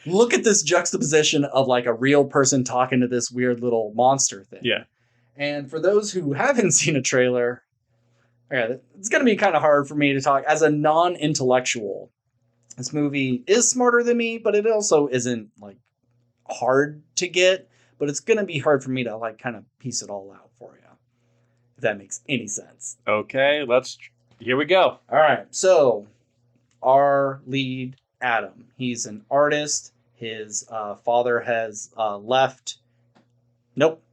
look at this juxtaposition of like a real person talking to this weird little monster thing. Yeah. And for those who haven't seen a trailer, it's going to be kind of hard for me to talk as a non-intellectual. This movie is smarter than me, but it also isn't like hard to get. But it's going to be hard for me to like kind of piece it all out for you, if that makes any sense. Okay, here we go. All right, so our lead, Adam, he's an artist. His father has left. Nope,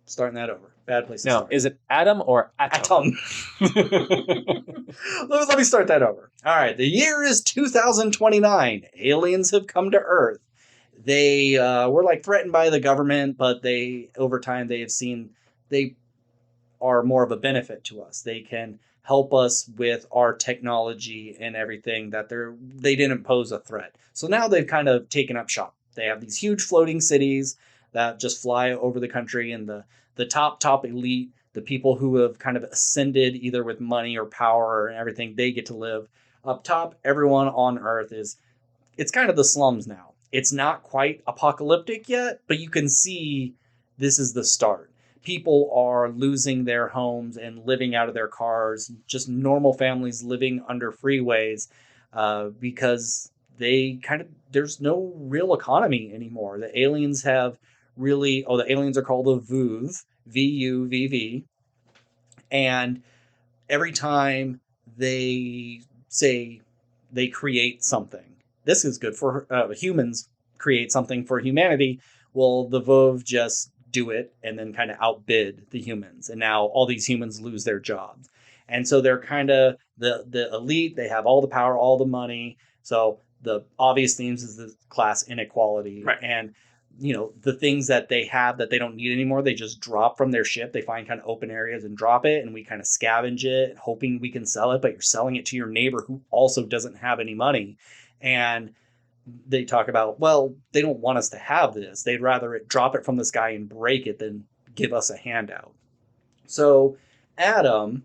starting that over. Bad place to start. Is it Adam or Atom? Let me start that over. All right, the year is 2029. Aliens have come to Earth. They were like threatened by the government, but over time they have seen they are more of a benefit to us. They can help us with our technology and everything that they didn't pose a threat. So now they've kind of taken up shop. They have these huge floating cities that just fly over the country, and the top elite, the people who have kind of ascended either with money or power and everything, they get to live up top. Everyone on Earth it's kind of the slums now. It's not quite apocalyptic yet, but you can see this is the start. People are losing their homes and living out of their cars, just normal families living under freeways because there's no real economy anymore. The aliens have the aliens are called the VUV, VUVV. And every time they say they create something, this is good for humans, create something for humanity. Well, the Vov just do it and then kind of outbid the humans. And now all these humans lose their jobs. And so they're kind of the elite. They have all the power, all the money. So the obvious themes is the class inequality. Right. And, the things that they have that they don't need anymore, they just drop from their ship. They find kind of open areas and drop it. And we kind of scavenge it, hoping we can sell it. But you're selling it to your neighbor who also doesn't have any money. And they talk about, well, they don't want us to have this. They'd rather drop it from the sky and break it than give us a handout. So Adam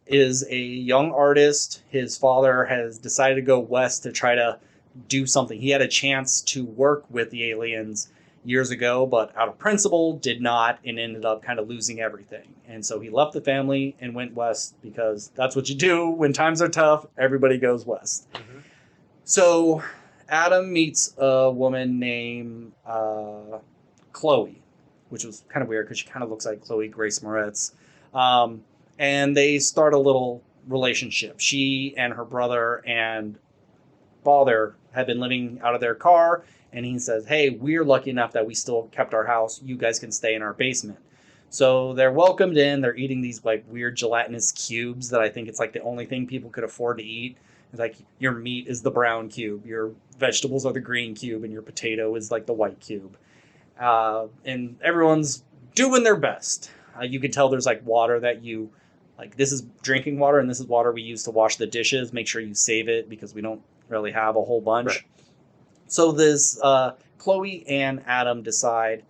is a young artist. His father has decided to go west to try to do something. He had a chance to work with the aliens years ago, but out of principle did not, and ended up kind of losing everything. And so he left the family and went west, because that's what you do when times are tough. Everybody goes west. Mm-hmm. So Adam meets a woman named Chloe, which was kind of weird because she kind of looks like Chloe Grace Moretz. And they start a little relationship. She and her brother and father had been living out of their car, and he says, hey, we're lucky enough that we still kept our house. You guys can stay in our basement. So they're welcomed in. They're eating these like weird gelatinous cubes that I think it's like the only thing people could afford to eat. It's like your meat is the brown cube, your vegetables are the green cube, and your potato is like the white cube. And everyone's doing their best. You can tell there's like water that you, like this is drinking water and this is water we use to wash the dishes. Make sure you save it because we don't really have a whole bunch. Right. So this Chloe and Adam decide,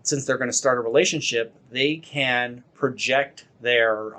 since they're going to start a relationship, they can project their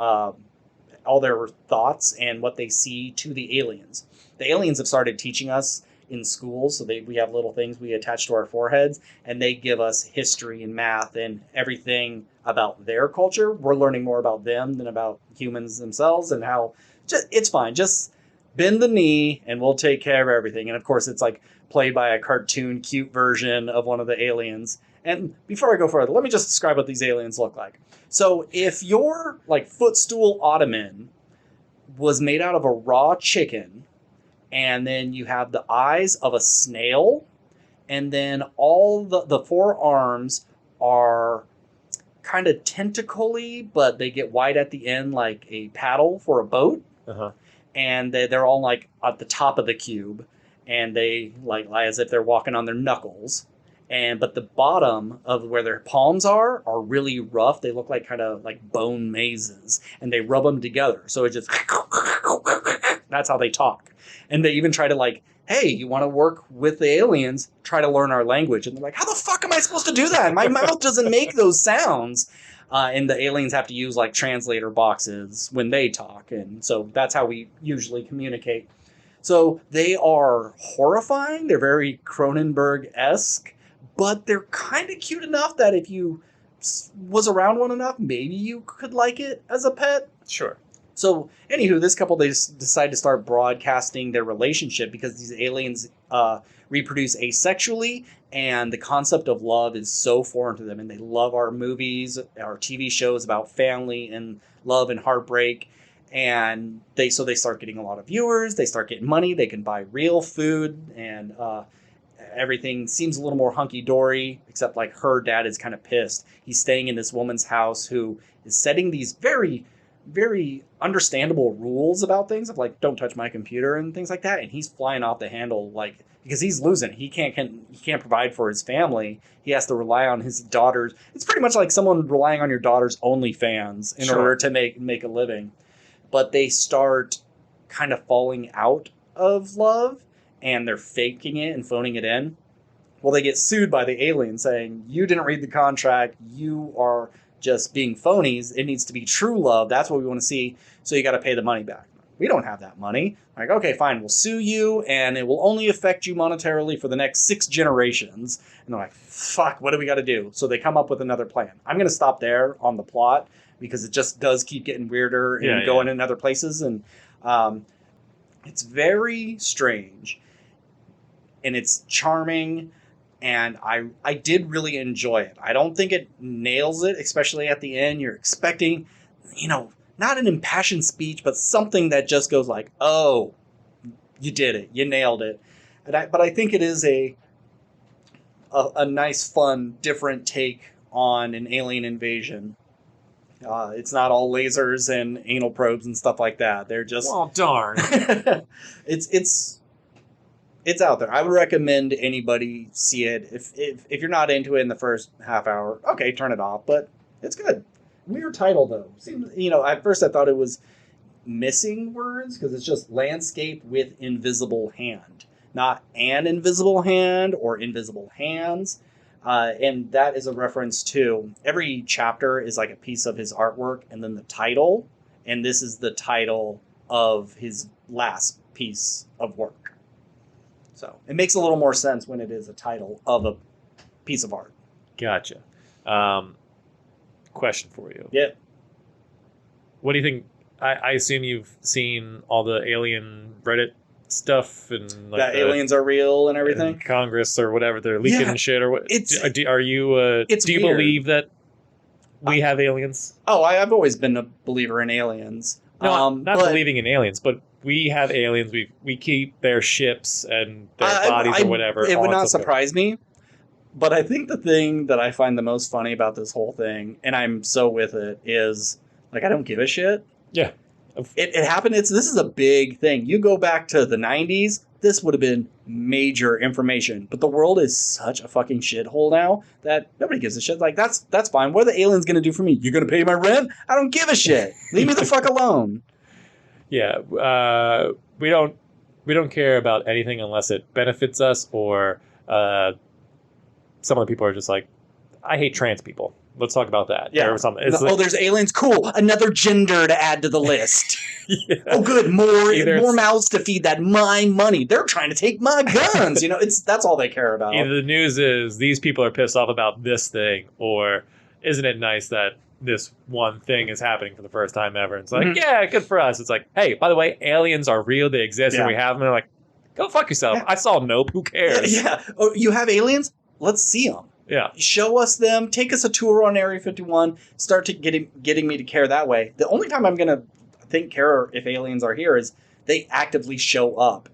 all their thoughts and what they see to the aliens. The aliens have started teaching us in schools, so we have little things we attach to our foreheads, and they give us history and math and everything about their culture. We're learning more about them than about humans themselves, and how it's fine. Just bend the knee and we'll take care of everything. And of course, it's like played by a cartoon, cute version of one of the aliens. And before I go further, let me just describe what these aliens look like. So if your like footstool ottoman was made out of a raw chicken, and then you have the eyes of a snail, and then all the forearms are kind of tentacle-y, but they get wide at the end like a paddle for a boat. Uh-huh. And they're all like at the top of the cube, and they like as if they're walking on their knuckles. But the bottom of where their palms are really rough. They look like kind of like bone mazes, and they rub them together. So it just that's how they talk. And they even try to like, hey, you want to work with the aliens? Try to learn our language. And they're like, how the fuck am I supposed to do that? My mouth doesn't make those sounds. And the aliens have to use like translator boxes when they talk. And so that's how we usually communicate. So they are horrifying. They're very Cronenberg-esque, but they're kind of cute enough that if you was around one enough, maybe you could like it as a pet. Sure. So, anywho, this couple, they decide to start broadcasting their relationship because these aliens reproduce asexually, and the concept of love is so foreign to them. And they love our movies, our TV shows about family and love and heartbreak. And they start getting a lot of viewers. They start getting money. They can buy real food, and everything seems a little more hunky-dory, except like her dad is kind of pissed. He's staying in this woman's house who is setting these very, very understandable rules about things of like, don't touch my computer and things like that. And he's flying off the handle, like, because he's losing. He can't provide for his family. He has to rely on his daughters. It's pretty much like someone relying on your daughter's OnlyFans in order to make a living. But they start kind of falling out of love, and they're faking it and phoning it in. Well, they get sued by the alien saying, you didn't read the contract. You are just being phonies. It needs to be true love. That's what we want to see. So you got to pay the money back. We don't have that money. Like, okay, fine. We'll sue you, and it will only affect you monetarily for the next 6 generations. And they're like, fuck, what do we got to do? So they come up with another plan. I'm going to stop there on the plot because it just does keep getting weirder and going in other places. And it's very strange, and it's charming. And I did really enjoy it. I don't think it nails it, especially at the end. You're expecting, not an impassioned speech, but something that just goes like, oh, you did it. You nailed it. But I think it is a nice, fun, different take on an alien invasion. It's not all lasers and anal probes and stuff like that. They're just Well, darn. it's out there. I would recommend anybody see it. If you're not into it in the first half hour, okay, turn it off. But it's good. Weird title though. Seems, at first I thought it was missing words because it's just landscape with invisible hand, not an invisible hand or invisible hands. And that is a reference to every chapter is like a piece of his artwork and then the title. And this is the title of his last piece of work. So it makes a little more sense when it is a title of a piece of art. Gotcha. Question for you. Yeah. What do you think? I assume you've seen all the alien Reddit stuff and like that aliens are real and everything. And Congress or whatever they're leaking and shit or what? Are you? Do you believe that we have aliens? Oh, I've always been a believer in aliens. No, not believing in aliens, but we have aliens. We keep their ships and their bodies or whatever. It would not surprise me. But I think the thing that I find the most funny about this whole thing, and I'm so with it, is like I don't give a shit. Yeah. It happened. This is a big thing. You go back to the 90s, this would have been major information. But the world is such a fucking shithole now that nobody gives a shit. Like, that's fine. What are the aliens going to do for me? You're going to pay my rent? I don't give a shit. Leave me the fuck alone. Yeah. We don't care about anything unless it benefits us or some of the people are just like, I hate trans people. Let's talk about that. Yeah. Or something. There's aliens. Cool. Another gender to add to the list. Yeah. Oh, good. More mouths to feed that my money. They're trying to take my guns. That's all they care about. Either the news is these people are pissed off about this thing, or isn't it nice that this one thing is happening for the first time ever? It's like, yeah, good for us. It's like, hey, by the way, aliens are real. They exist, and we have them. And they're like, go fuck yourself. Yeah. I saw Nope. Who cares? Yeah. Oh, you have aliens? Let's see them. Yeah. Show us them. Take us a tour on Area 51. Start to getting me to care that way. The only time I'm going to care if aliens are here is they actively show up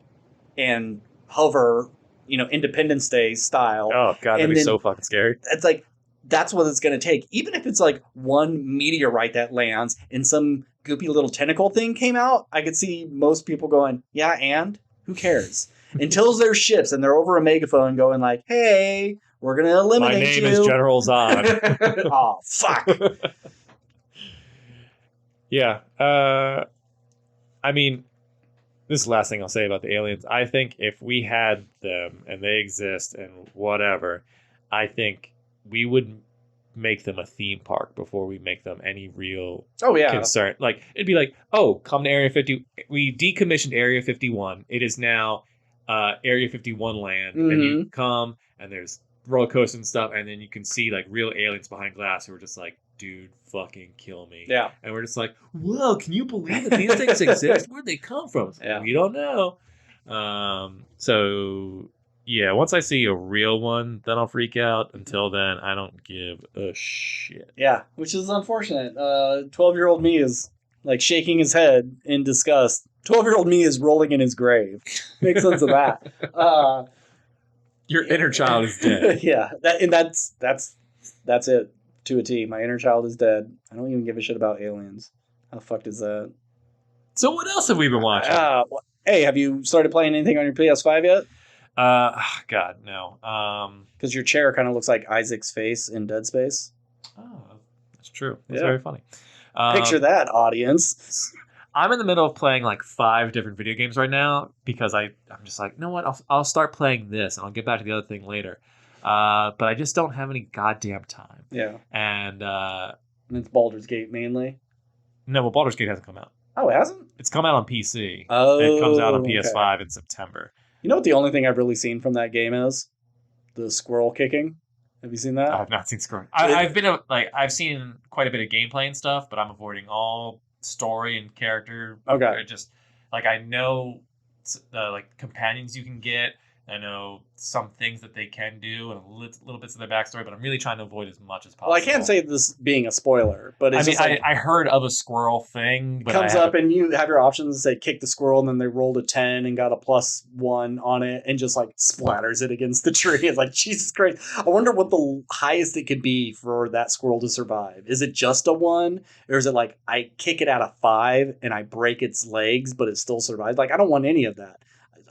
and hover, Independence Day style. Oh, God, that'd be so fucking scary. It's like, that's what it's going to take. Even if it's like one meteorite that lands and some goopy little tentacle thing came out, I could see most people going, yeah, and? Who cares? Until there's ships and they're over a megaphone going like, hey, we're going to eliminate you. My name is General Zod. Oh, fuck. Yeah. I mean, this is the last thing I'll say about the aliens. I think if we had them and they exist and whatever, I think we would make them a theme park before we make them any real concern. Like, it'd be like, oh, come to Area 50. We decommissioned Area 51. It is now Area 51 land. And you come and there's roller coasters and stuff, and then you can see like real aliens behind glass who are just like, dude, fucking kill me. Yeah. And we're just like, whoa, can you believe that these things exist? Where'd they come from? Yeah. We don't know. So yeah, once I see a real one, then I'll freak out. Until then, I don't give a shit. Yeah, which is unfortunate. 12-year-old me is like shaking his head in disgust. 12-year-old me is rolling in his grave. Makes sense of that. Your inner child is dead. Yeah, that's it to a T. My inner child is dead. I don't even give a shit about aliens. How fucked is that? So what else have we been watching? Hey, have you started playing anything on your PS5 yet? God, no. Because your chair kind of looks like Isaac's face in Dead Space. Oh, that's true. That's very funny. Picture that, audience. I'm in the middle of playing like 5 different video games right now because I'm just like, you know what? I'll start playing this and I'll get back to the other thing later. But I just don't have any goddamn time. Yeah. And it's Baldur's Gate mainly. No, well, Baldur's Gate hasn't come out. Oh, it hasn't? It's come out on PC. Oh, it comes out on PS5 in September. You know what the only thing I've really seen from that game is? The squirrel kicking. Have you seen that? I've not seen squirrel. I've seen quite a bit of gameplay and stuff, but I'm avoiding all story and character. Okay. Just like I know the like companions you can get, I know some things that they can do and little bits of their backstory, but I'm really trying to avoid as much as possible. Well, I can't say this being a spoiler, but it's just like, I heard of a squirrel thing, but comes up and you have your options. Say kick the squirrel, and then they rolled a 10 and got a +1 on it, and just like splatters it against the tree. It's like, Jesus Christ! I wonder what the highest it could be for that squirrel to survive. Is it just a 1, or is it like I kick it out of 5 and I break its legs, but it still survives? Like, I don't want any of that.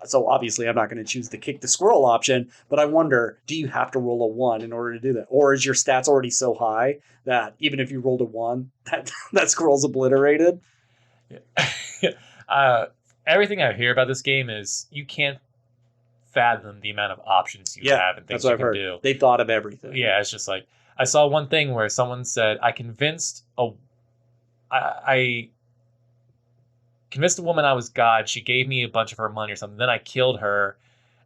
So obviously I'm not going to choose the kick the squirrel option, but I wonder, do you have to roll a 1 in order to do that? Or is your stats already so high that even if you rolled a 1, that squirrel's obliterated? Everything I hear about this game is you can't fathom the amount of options you have and things you can do. They thought of everything. Yeah, it's just like, I saw one thing where someone said, I convinced a woman I was God. She gave me a bunch of her money or something. Then I killed her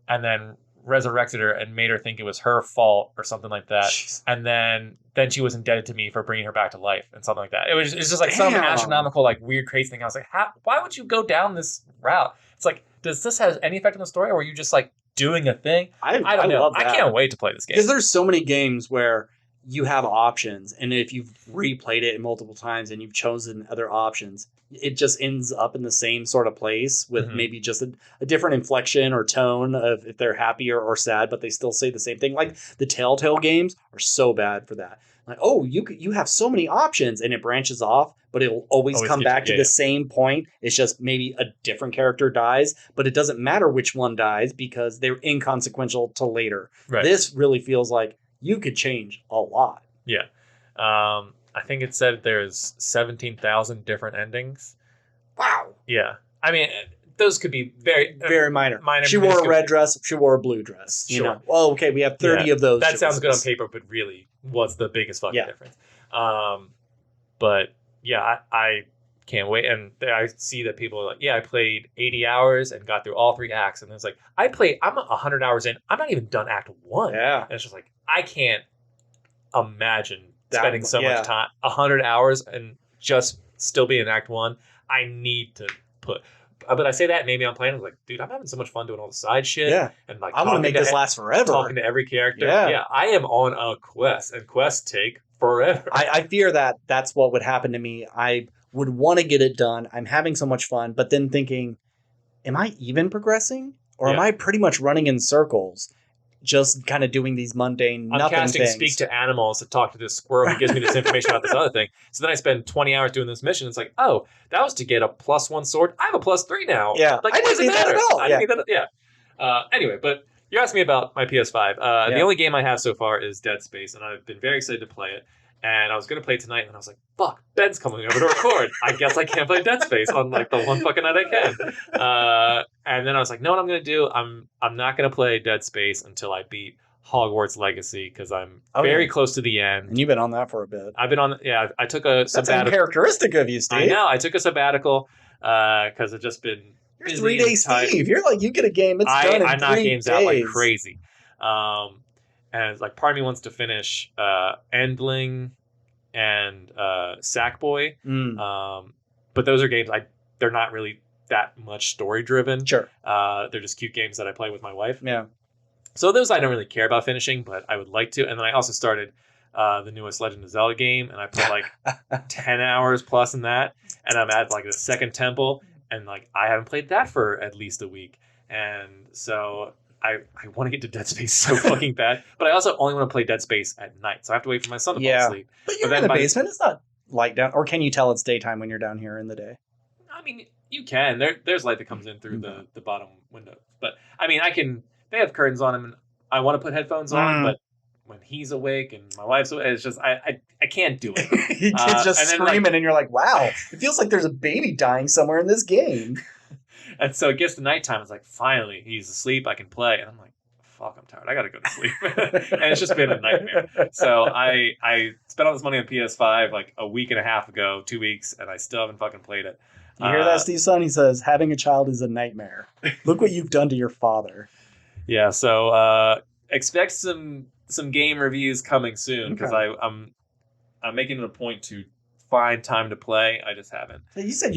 and then resurrected her and made her think it was her fault or something like that. Jeez. And then she was indebted to me for bringing her back to life and something like that. It's just like some astronomical, like weird, crazy thing. I was like, why would you go down this route? It's like, does this have any effect on the story, or were you just like doing a thing? I don't know. I can't wait to play this game. Because there's so many games where you have options, and if you've replayed it multiple times and you've chosen other options, it just ends up in the same sort of place with maybe just a different inflection or tone of if they're happy or sad, but they still say the same thing. Like the Telltale games are so bad for that. Like, oh, you have so many options, and it branches off, but it'll always come back to the same point. It's just maybe a different character dies, but it doesn't matter which one dies because they're inconsequential to later. Right. This really feels like you could change a lot. Yeah. I think it said there's 17,000 different endings. Wow. Yeah. I mean, those could be very minor. She wore a red dress. She wore a blue dress. Sure. You know? Well, okay, we have 30 of those. That sounds good on paper, but really, what's the biggest fucking difference? But yeah, I can't wait. And I see that people are like, I played 80 hours and got through all 3 acts. And it's like, I'm 100 hours in. I'm not even done act 1. Yeah. And it's just like, I can't imagine spending so much time, 100 hours, and just still be in act 1. I need to put... But I say that, maybe I'm playing, I'm like, dude, I'm having so much fun doing all the side shit. Yeah. And like, I want to make this last forever. Talking to every character. Yeah. I am on a quest, and quests take forever. I fear that that's what would happen to me. I would want to get it done. I'm having so much fun, but then thinking, am I even progressing? Or am I pretty much running in circles? Just kind of doing these mundane nothing I'm casting things. Speak to animals to talk to this squirrel who gives me this information about this other thing. So then I spend 20 hours doing this mission. It's like, oh, that was to get a +1 sword. I have a +3 now. Yeah. Like, I didn't need that at all. I didn't need that. Yeah. Anyway, but you asked me about my PS5. The only game I have so far is Dead Space, and I've been very excited to play it. And I was going to play it tonight, and I was like, fuck, Ben's coming over to record. I guess I can't play Dead Space on like the one fucking night I can. And then I was like, no, what I'm going to do, I'm not going to play Dead Space until I beat Hogwarts Legacy, because I'm very close to the end. And you've been on that for a bit. I've been on, I took a sabbatical. That's uncharacteristic of you, Steve. I know, I took a sabbatical because I've just been You're 3 days Steve. You're like, you get a game, it's done in 3 days. I knock games out like crazy. And it's like, part of me wants to finish Endling and Sackboy. But those are games, they're not really that much story driven. Sure. They're just cute games that I play with my wife. Yeah. So those I don't really care about finishing, but I would like to. And then I also started the newest Legend of Zelda game, and I put like 10 hours plus in that. And I'm at like the second temple, and like I haven't played that for at least a week. And so I want to get to Dead Space so fucking bad. But I also only want to play Dead Space at night, so I have to wait for my son to fall asleep. But you're in the basement. It's not light down. Or can you tell it's daytime when you're down here in the day? I mean, you can. There's light that comes in through the bottom window. But I mean, they have curtains on them, and I want to put headphones on, but when he's awake and my wife's awake, it's just I can't do it. Kids just screaming, and you're like, wow, it feels like there's a baby dying somewhere in this game. And so it gets to nighttime. It's like, finally, he's asleep. I can play. And I'm like, fuck, I'm tired. I got to go to sleep. And it's just been a nightmare. So I spent all this money on PS5 like a week and a half ago, 2 weeks, and I still haven't fucking played it. You hear that, Steve Son? He says, having a child is a nightmare. Look what you've done to your father. Yeah, so expect some game reviews coming soon, because I'm making it a point to find time to play. I just haven't. So you said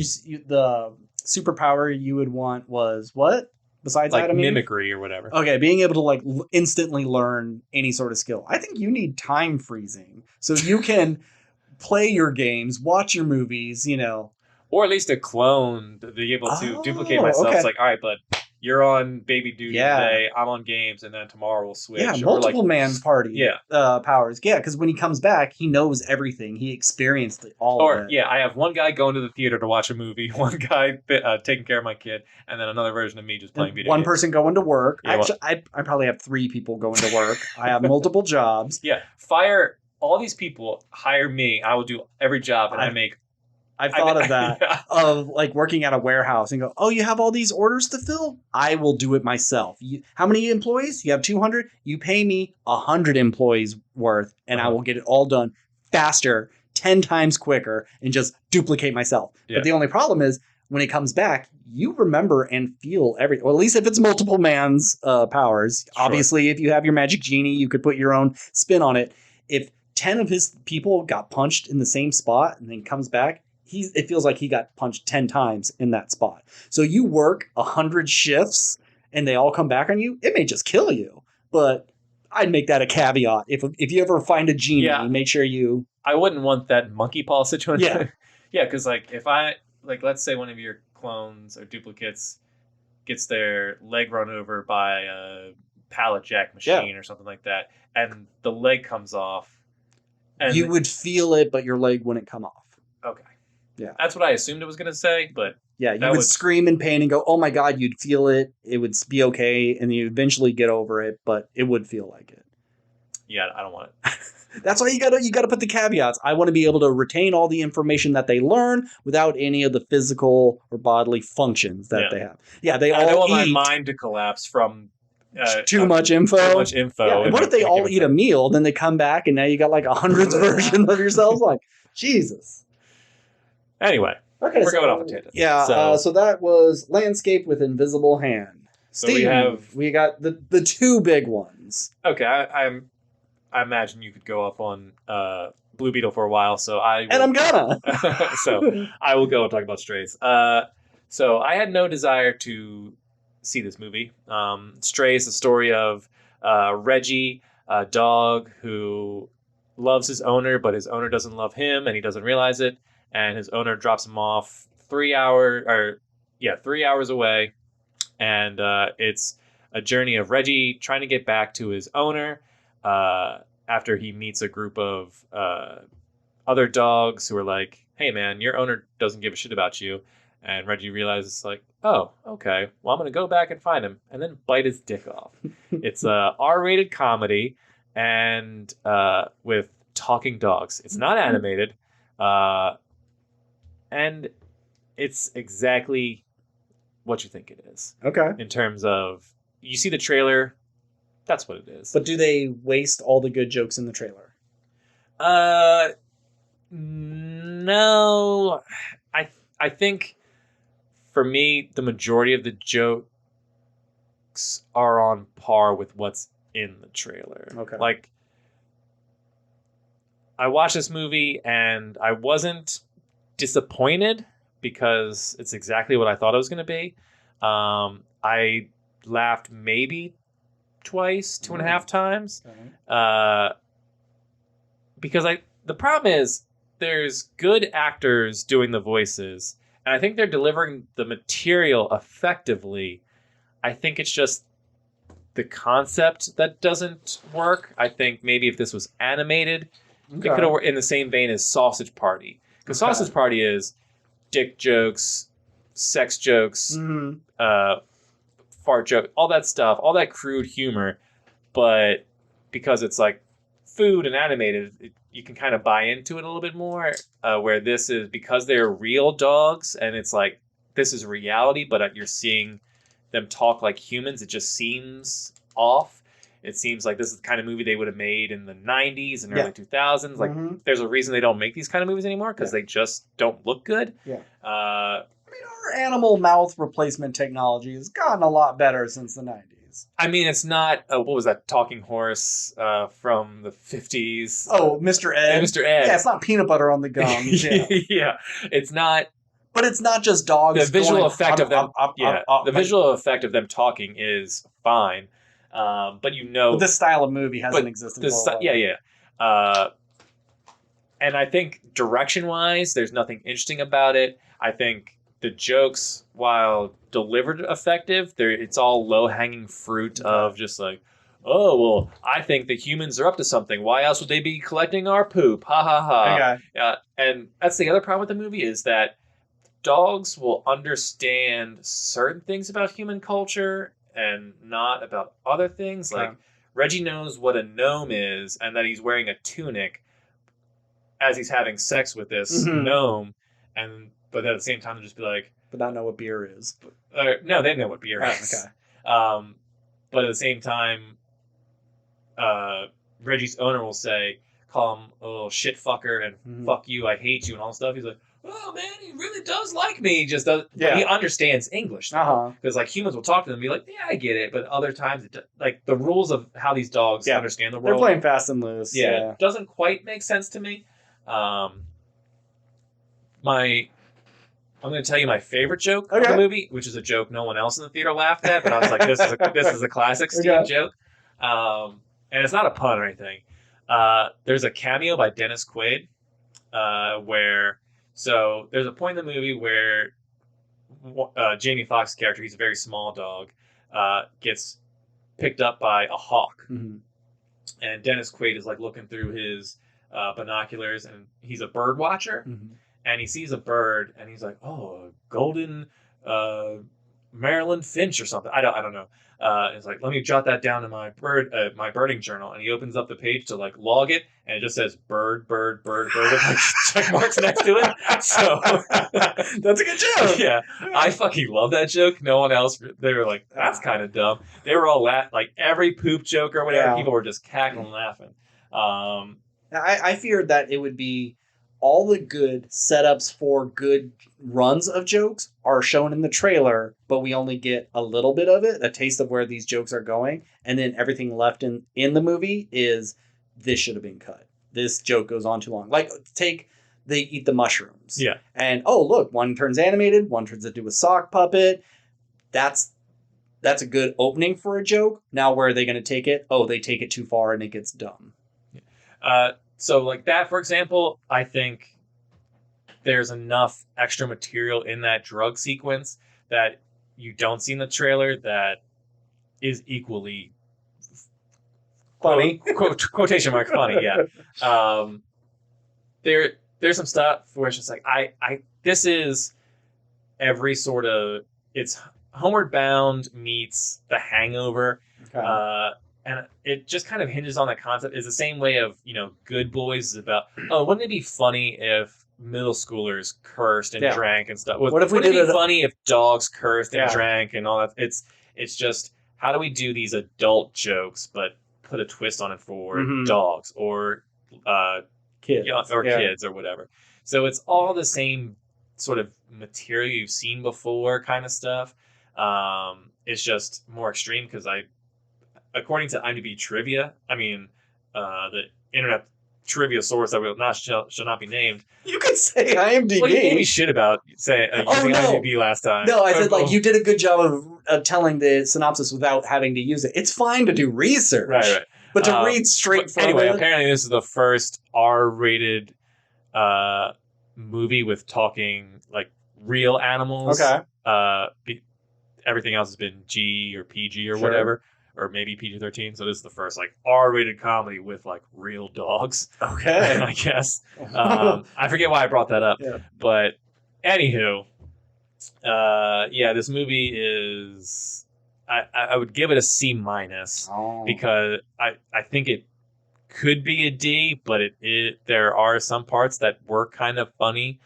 the superpower you would want was what? besides like that? I mean, mimicry or whatever. okay, being able to like instantly learn any sort of skill. I think you need time freezing so you can play your games, watch your movies, Or at least a clone to be able to duplicate myself. Okay. It's like, all right, bud, you're on baby duty Yeah. today. I'm on games, and then tomorrow we'll switch. Yeah, Or multiple like, man party powers. Yeah, because when he comes back, he knows everything. He experienced all of it. yeah, I have one guy going to the theater to watch a movie, one guy taking care of my kid, and then another version of me just playing video One games. person going to work. Yeah, Actually, I probably have 3 people going to work. I have multiple jobs. Yeah, fire all these people, hire me. I will do every job, and I make. I've thought of that, of like working at a warehouse and go, oh, you have all these orders to fill? I will do it myself. How many employees? You have 200? You pay me 100 employees worth, and I will get it all done faster, 10 times quicker, and just duplicate myself. Yeah. But the only problem is, when it comes back, you remember and feel everything. Well, at least if it's multiple man's powers. Sure. Obviously, if you have your magic genie, you could put your own spin on it. If 10 of his people got punched in the same spot and then comes back, it feels like he got punched 10 times in that spot. So you work 100 shifts and they all come back on you, it may just kill you. But I'd make that a caveat. If you ever find a genie, make sure you... I wouldn't want that monkey paw situation. Yeah. Yeah, because like if I... Like, let's say one of your clones or duplicates gets their leg run over by a pallet jack machine or something like that, and the leg comes off. And you would feel it, but your leg wouldn't come off. Okay. Yeah. That's what I assumed it was going to say, but... Yeah, you would scream in pain and go, oh my God, you'd feel it. It would be okay, and you'd eventually get over it, but it would feel like it. Yeah, I don't want it. That's why you gotta put the caveats. I want to be able to retain all the information that they learn without any of the physical or bodily functions that they have. Yeah, I don't want my mind to collapse from too much info. Too much info. Yeah, and what if they all eat a meal, then they come back and now you got like 100th version of yourselves? Like, Jesus. Anyway, we're going off a tangent. Yeah, so that was Landscape with Invisible Hand. So Steve, we got the 2 big ones. Okay, I imagine you could go off on Blue Beetle for a while, so and I'm gonna. So I will go and talk about Strays. So I had no desire to see this movie. Stray is the story of Reggie, a dog who loves his owner, but his owner doesn't love him, and he doesn't realize it. And his owner drops him off 3 hours away, and it's a journey of Reggie trying to get back to his owner. After he meets a group of other dogs who are like, hey man, your owner doesn't give a shit about you. And Reggie realizes like, oh, okay, well I'm going to go back and find him and then bite his dick off. It's a R-rated comedy and with talking dogs. It's not animated. And it's exactly what you think it is. Okay. In terms of, you see the trailer, that's what it is. But do they waste all the good jokes in the trailer? No. I think for me, the majority of the jokes are on par with what's in the trailer. Okay. Like, I watched this movie and I wasn't disappointed because it's exactly what I thought it was going to be. I laughed maybe twice, 2.5 times. Because the problem is there's good actors doing the voices, and I think they're delivering the material effectively. I think it's just the concept that doesn't work. I think maybe if this was animated, it could have worked in the same vein as Sausage Party. Because Sausage Party is dick jokes, sex jokes, fart joke, all that stuff, all that crude humor, but because it's like food and animated, you can kind of buy into it a little bit more, where this is, because they're real dogs and it's like, this is reality, but you're seeing them talk like humans, it just seems off. It seems like this is the kind of movie they would have made in the 90s and early 2000s. Like, there's a reason they don't make these kind of movies anymore, because they just don't look good. Yeah. Our animal mouth replacement technology has gotten a lot better since the 90s. I mean, it's not, what was that, talking horse from the 50s? Oh, Mr. Ed. Mr. Ed. Yeah, it's not peanut butter on the gums. Yeah. It's not But it's not just dogs. The visual going, effect of them, the like, visual effect of them talking is fine, but you know, but this style of movie hasn't but existed this, for a while. yeah. And I think direction-wise, there's nothing interesting about it. I think the jokes, while delivered effective, it's all low-hanging fruit of just like, oh, well, I think the humans are up to something. Why else would they be collecting our poop? Ha ha ha. Okay. And that's the other problem with the movie is that dogs will understand certain things about human culture and not about other things. Okay. Like Reggie knows what a gnome is and that he's wearing a tunic as he's having sex with this gnome, but at the same time they'll just be like, but not know what beer is. No, they know what beer is. Okay. But at the same time, Reggie's owner will call him a little shit fucker and fuck you, I hate you, and all this stuff. He's like, oh man, he really does like me. He just does. Yeah. He understands English because like humans will talk to them and be like, yeah, I get it. But other times, like the rules of how these dogs understand the world, they're playing fast and loose. Yeah, it doesn't quite make sense to me. I'm going to tell you my favorite joke of the movie, which is a joke no one else in the theater laughed at, but I was like, this is a classic Steve joke. And it's not a pun or anything. There's a cameo by Dennis Quaid so there's a point in the movie where Jamie Foxx's character, he's a very small dog, gets picked up by a hawk. Mm-hmm. And Dennis Quaid is like looking through his binoculars, and he's a bird watcher. Mm-hmm. And he sees a bird, and he's like, "Oh, a golden Maryland finch or something." I don't know. It's like, let me jot that down in my birding journal. And he opens up the page to like log it, and it just says bird, bird, bird, bird, with like check marks next to it. So that's a good joke. Yeah, I fucking love that joke. No one else. They were like, that's kind of dumb. They were all like every poop joke or whatever. Yeah. People were just cackling, laughing. I feared that it would be all the good setups for good runs of jokes are shown in the trailer, but we only get a little bit of it, a taste of where these jokes are going, and then everything left in the movie is this should have been cut. This joke goes on too long. Like, take they eat the mushrooms. Yeah. And, oh, look, one turns animated, one turns into a sock puppet. That's a good opening for a joke. Now, where are they going to take it? Oh, they take it too far and it gets dumb. So like that, for example, I think there's enough extra material in that drug sequence that you don't see in the trailer that is equally funny. Quotation mark funny, yeah. There's some stuff where it's just like, this is every sort of, it's Homeward Bound meets The Hangover. Okay. And it just kind of hinges on that concept. It's the same way of, Good Boys is about, wouldn't it be funny if middle schoolers cursed and drank and stuff? Wouldn't it be funny if dogs cursed and drank and all that? It's just, how do we do these adult jokes, but put a twist on it for dogs or kids kids or whatever. So it's all the same sort of material you've seen before kind of stuff. It's just more extreme because according to IMDb trivia, the internet trivia source that shall not be named. You could say IMDb. Well, you gave me shit about using IMDb last time. No, I said you did a good job of telling the synopsis without having to use it. It's fine to do research, right? But to read straight from anyway, apparently this is the first R-rated movie with talking like real animals. Okay. Everything else has been G or PG or whatever. Or maybe PG-13, so this is the first like R-rated comedy with like real dogs. Okay, I guess. I forget why I brought that up, but anywho, this movie is. I would give it a C- because I think it could be a D, but there are some parts that were kind of funny,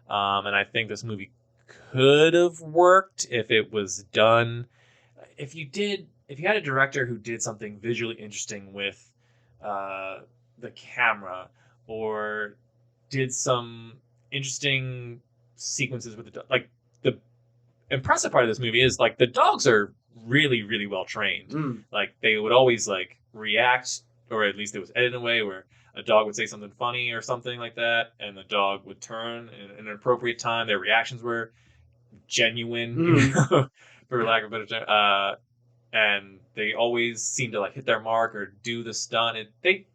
and I think this movie could have worked if it was done. If you had a director who did something visually interesting with the camera, or did some interesting sequences with the impressive part of this movie is like the dogs are really, really well trained. Like they would always like react, or at least it was edited in a way where a dog would say something funny or something like that, and the dog would turn in an appropriate time. Their reactions were genuine, for lack of a better term. And they always seemed to like hit their mark or do the stunt. And they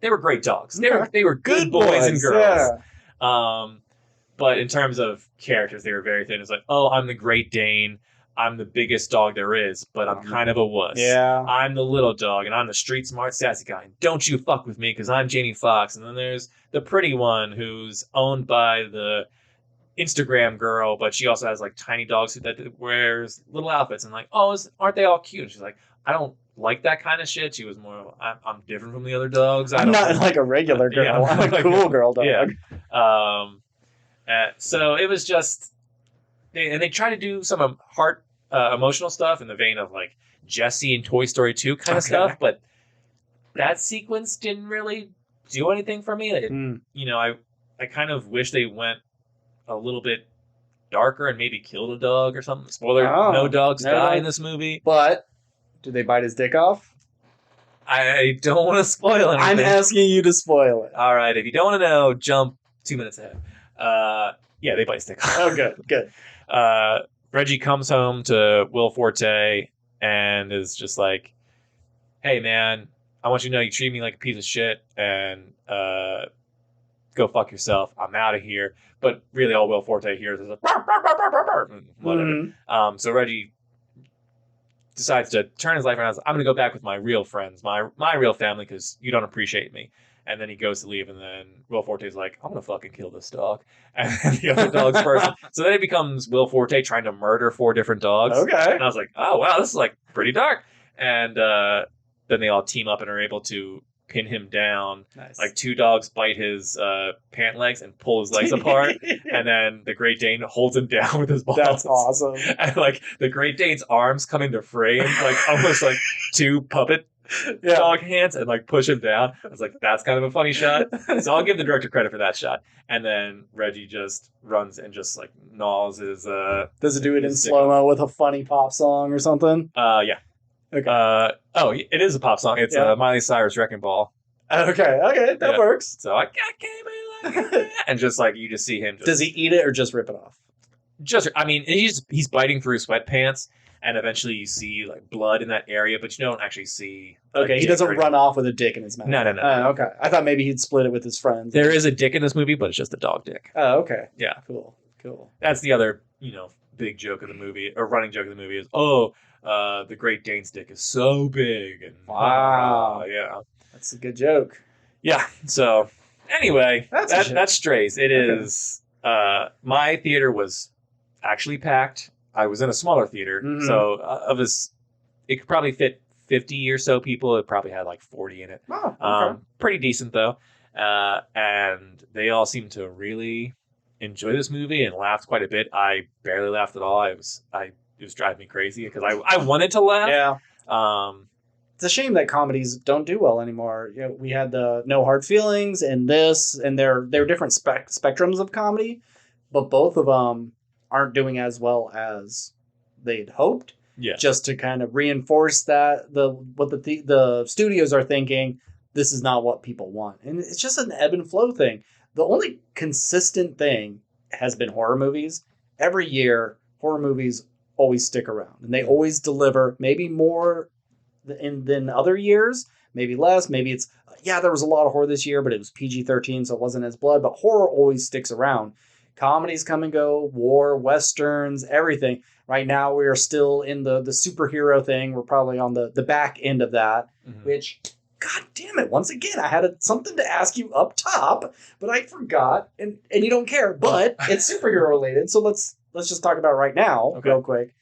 were great dogs. They were good boys and girls. Yeah. But in terms of characters, they were very thin. It's like, oh, I'm the Great Dane. I'm the biggest dog there is, but I'm kind of a wuss. Yeah. I'm the little dog, and I'm the street smart sassy guy. Don't you fuck with me, because I'm Jamie Foxx. And then there's the pretty one who's owned by the Instagram girl, but she also has like tiny dogs that wears little outfits. And like, oh, aren't they all cute? And she's like, I don't like that kind of shit. She was more, I'm different from the other dogs. I'm not like a regular girl. Yeah, I'm a cool girl dog. Yeah. So it was just, they try to do some heart emotional stuff in the vein of like Jessie and Toy Story 2 kind of stuff, but that sequence didn't really do anything for me. You know, I kind of wish they went a little bit darker and maybe killed a dog or something. Spoiler, no dogs die in this movie. But did they bite his dick off? I don't want to spoil anything. I'm asking you to spoil it. All right, if you don't want to know, jump 2 minutes ahead. Yeah, they bite his dick off. Oh, good. Reggie comes home to Will Forte and is just like, hey, man, I want you to know you treat me like a piece of shit, and go fuck yourself. I'm out of here. But really all Will Forte hears is a whatever. So Reggie decides to turn his life around. I'm going to go back with my real friends, my real family, because you don't appreciate me. And then he goes to leave, and then Will Forte's like, I'm going to fucking kill this dog. And then the other dog's person. So then it becomes Will Forte trying to murder 4 different dogs. Okay. And I was like, oh, wow, this is like pretty dark. And then they all team up and are able to pin him down. Nice. Like 2 dogs bite his pant legs and pull his legs apart, and then the Great Dane holds him down with his balls. That's awesome. And like the Great Dane's arms come into frame, like almost like 2 puppet dog hands, and like push him down. I was like, that's kind of a funny shot. So I'll give the director credit for that shot. And then Reggie just runs and just like gnaws his. Does it do it in slow mo with a funny pop song or something? Yeah. Okay. It is a pop song. It's Miley Cyrus "Wrecking Ball." Okay, that works. So I came in like and just like you just see him. Does he eat it or just rip it off? I mean, he's biting through sweatpants, and eventually you see like blood in that area, but you don't actually see. Okay, he doesn't run off with a dick in his mouth. No. Okay, I thought maybe he'd split it with his friends. There is a dick in this movie, but it's just a dog dick. Oh, okay. Yeah. Cool. That's the other, big joke of the movie, or running joke of the movie is, the Great Dane's dick is so big. And wow. Yeah. That's a good joke. Yeah. So anyway, that's Strays. It is, my theater was actually packed. I was in a smaller theater. Mm-hmm. So it could probably fit 50 or so people. It probably had like 40 in it. Oh, okay. Pretty decent though. And they all seemed to really enjoy this movie and laughed quite a bit. I barely laughed at all. It was driving me crazy because I wanted to laugh. Yeah. It's a shame that comedies don't do well anymore. We had the No Hard Feelings and this, and they're different spectrums of comedy, but both of them aren't doing as well as they'd hoped. Yeah. Just to kind of reinforce that what the studios are thinking, this is not what people want, and it's just an ebb and flow thing. The only consistent thing has been horror movies. Every year, horror movies always stick around, and they always deliver. Maybe more than other years, maybe less. Maybe it's there was a lot of horror this year, but it was PG-13, so it wasn't as blood. But horror always sticks around. Comedies come and go, war, westerns, everything. Right now, we are still in the superhero thing. We're probably on the back end of that, which, God damn it, once again, I had something to ask you up top, but I forgot, and you don't care, but it's superhero related, so let's just talk about it right now, real quick.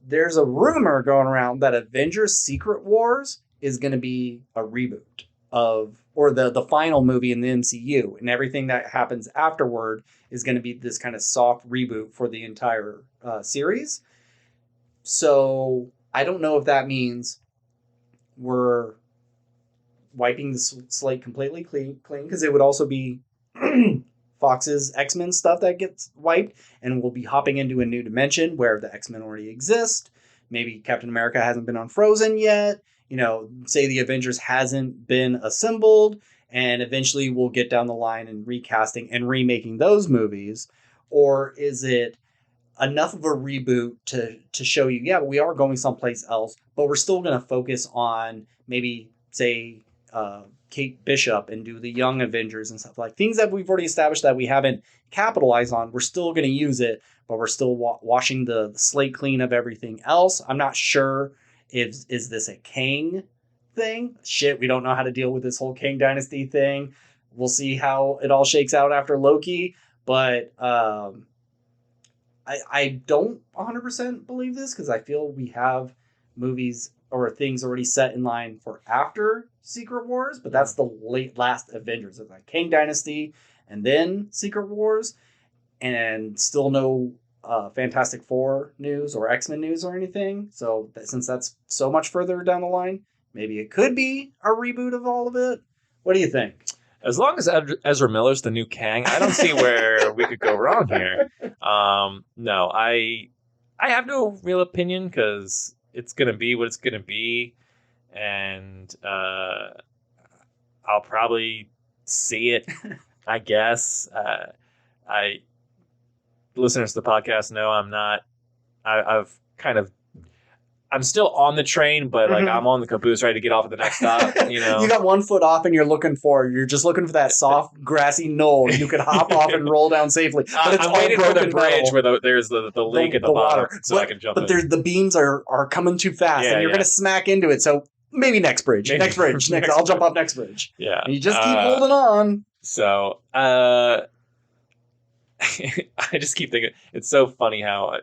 There's a rumor going around that Avengers Secret Wars is going to be a reboot or the final movie in the MCU, and everything that happens afterward is going to be this kind of soft reboot for the entire series. So I don't know if that means we're wiping the slate completely clean, because it would also be Fox's X-Men stuff that gets wiped, and we'll be hopping into a new dimension where the X-Men already exist. Maybe Captain America hasn't been unfrozen yet. Say the Avengers hasn't been assembled, and eventually we'll get down the line and recasting and remaking those movies? Or is it enough of a reboot to show you, yeah, we are going someplace else, but we're still going to focus on maybe, say, Kate Bishop and do the Young Avengers and stuff, like things that we've already established that we haven't capitalized on. We're still going to use it, but we're still washing the slate clean of everything else. I'm not sure if is this a Kang thing. Shit, we don't know how to deal with this whole Kang Dynasty thing. We'll see how it all shakes out after Loki, but I don't 100% believe this, because I feel we have movies or things already set in line for after Secret Wars, but that's the last Avengers. It's like Kang Dynasty and then Secret Wars, and still no Fantastic Four news or X-Men news or anything. So since that's so much further down the line, maybe it could be a reboot of all of it. What do you think? As long as Ezra Miller's the new Kang, I don't see where we could go wrong here. No, I have no real opinion, because it's gonna be what it's gonna be, and I'll probably see it, I guess. Listeners to the podcast know I'm not. I've kind of. I'm still on the train, but like I'm on the caboose, ready to get off at the next stop. You know, you got one foot off, and you're just looking for that soft, grassy knoll you could hop off and roll down safely. But it's I'm waiting for the bridge metal. where there's the lake at the bottom, so I can jump in. But the beams are coming too fast, and you're going to smack into it. So maybe next bridge. I'll jump off next bridge. Yeah. And you just keep holding on. So, I just keep thinking, it's so funny how,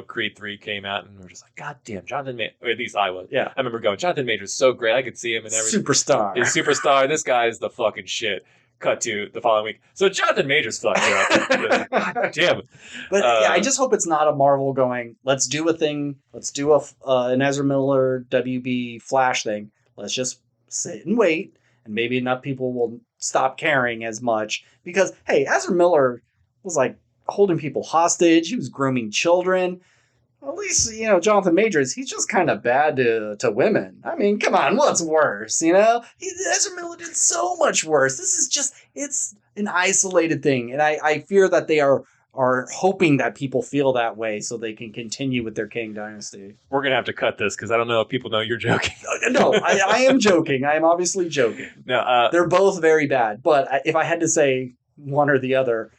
Creed 3 came out, and we're just like, God damn, Jonathan Majors, or at least I was. Yeah. I remember going, Jonathan Majors is so great. I could see him and everything. Superstar. He's superstar. This guy is the fucking shit. Cut to the following week. So Jonathan Majors fucked up. God damn it. But I just hope it's not a Marvel going, let's do a thing. Let's do an Ezra Miller WB Flash thing. Let's just sit and wait, and maybe enough people will stop caring as much. Because, hey, Ezra Miller was like holding people hostage. He was grooming children. At least, Jonathan Majors, he's just kind of bad to women. I mean, come on, what's worse, Ezra Miller did so much worse. This is just, it's an isolated thing. And I fear that they are hoping that people feel that way so they can continue with their Kang Dynasty. We're going to have to cut this, because I don't know if people know you're joking. No, I am joking. I am obviously joking. No, they're both very bad. But if I had to say one or the other,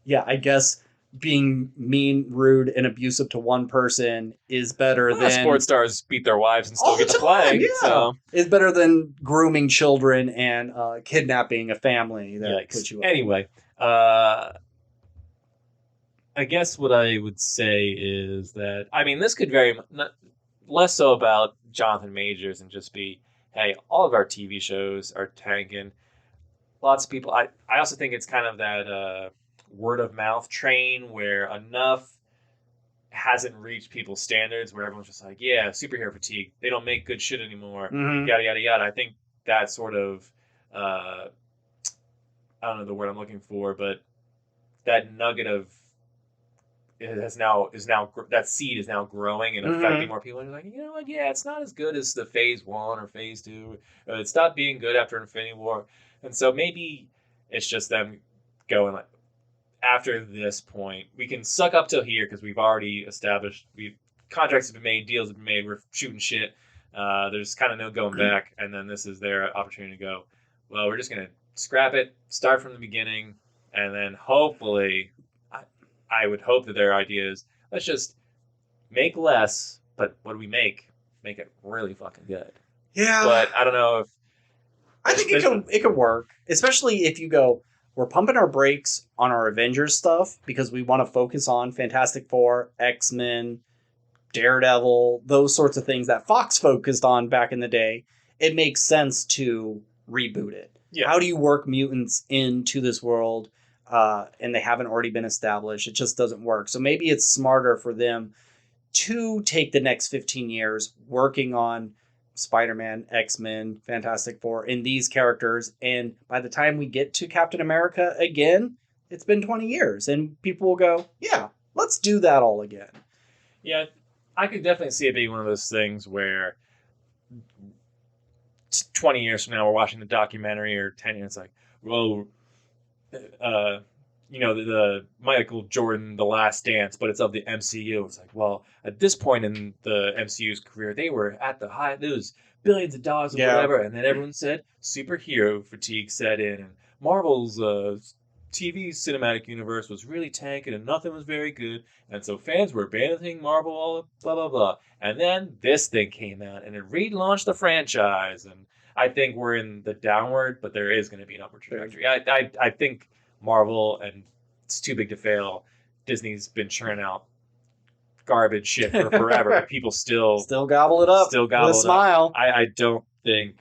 yeah, I guess being mean, rude, and abusive to one person is better than... Sports stars beat their wives and still get to play. Yeah. So. It's better than grooming children and kidnapping a family that puts you up. Anyway, I guess what I would say is that, this could very less so about Jonathan Majors and just be, hey, all of our TV shows are tanking. Lots of people... I also think it's kind of that... word of mouth train where enough hasn't reached people's standards where everyone's just like, yeah, superhero fatigue. They don't make good shit anymore. Mm-hmm. Yada, yada, yada. I think that sort of, I don't know the word I'm looking for, but that nugget of, that seed is now growing and affecting more people. And you're like, you know what? Yeah, it's not as good as the phase 1 or phase 2. It stopped being good after Infinity War. And so maybe it's just them going like, after this point, we can suck up till here because we've already established contracts have been made, deals have been made, we're shooting shit. There's kind of no going back, and then this is their opportunity to go, well, we're just going to scrap it, start from the beginning, and then hopefully, I would hope that their idea is, let's just make less, but what do we make? Make it really fucking good. Yeah. But I don't know if... I think it could work, especially if you go... We're pumping our brakes on our Avengers stuff because we want to focus on Fantastic Four, X-Men, Daredevil, those sorts of things that Fox focused on back in the day. It makes sense to reboot it. Yeah. How do you work mutants into this world and they haven't already been established? It just doesn't work. So maybe it's smarter for them to take the next 15 years working on Spider-Man, X-Men, Fantastic Four, and these characters. And by the time we get to Captain America again, it's been 20 years. And people will go, yeah, let's do that all again. Yeah, I could definitely see it being one of those things where 20 years from now, we're watching the documentary, or 10 years, it's like, well, the Michael Jordan, The Last Dance, but it's of the MCU. It's like, well, at this point in the MCU's career, they were at the high, there was billions of dollars or whatever, and then everyone said superhero fatigue set in, and Marvel's TV cinematic universe was really tanking, and nothing was very good, and so fans were abandoning Marvel, all blah, blah, blah. And then this thing came out, and it relaunched the franchise, and I think we're in the downward, but there is going to be an upward trajectory. I think Marvel, and it's too big to fail. Disney's been churning out garbage shit for forever. People still gobble it up. Still gobble with a smile. I don't think,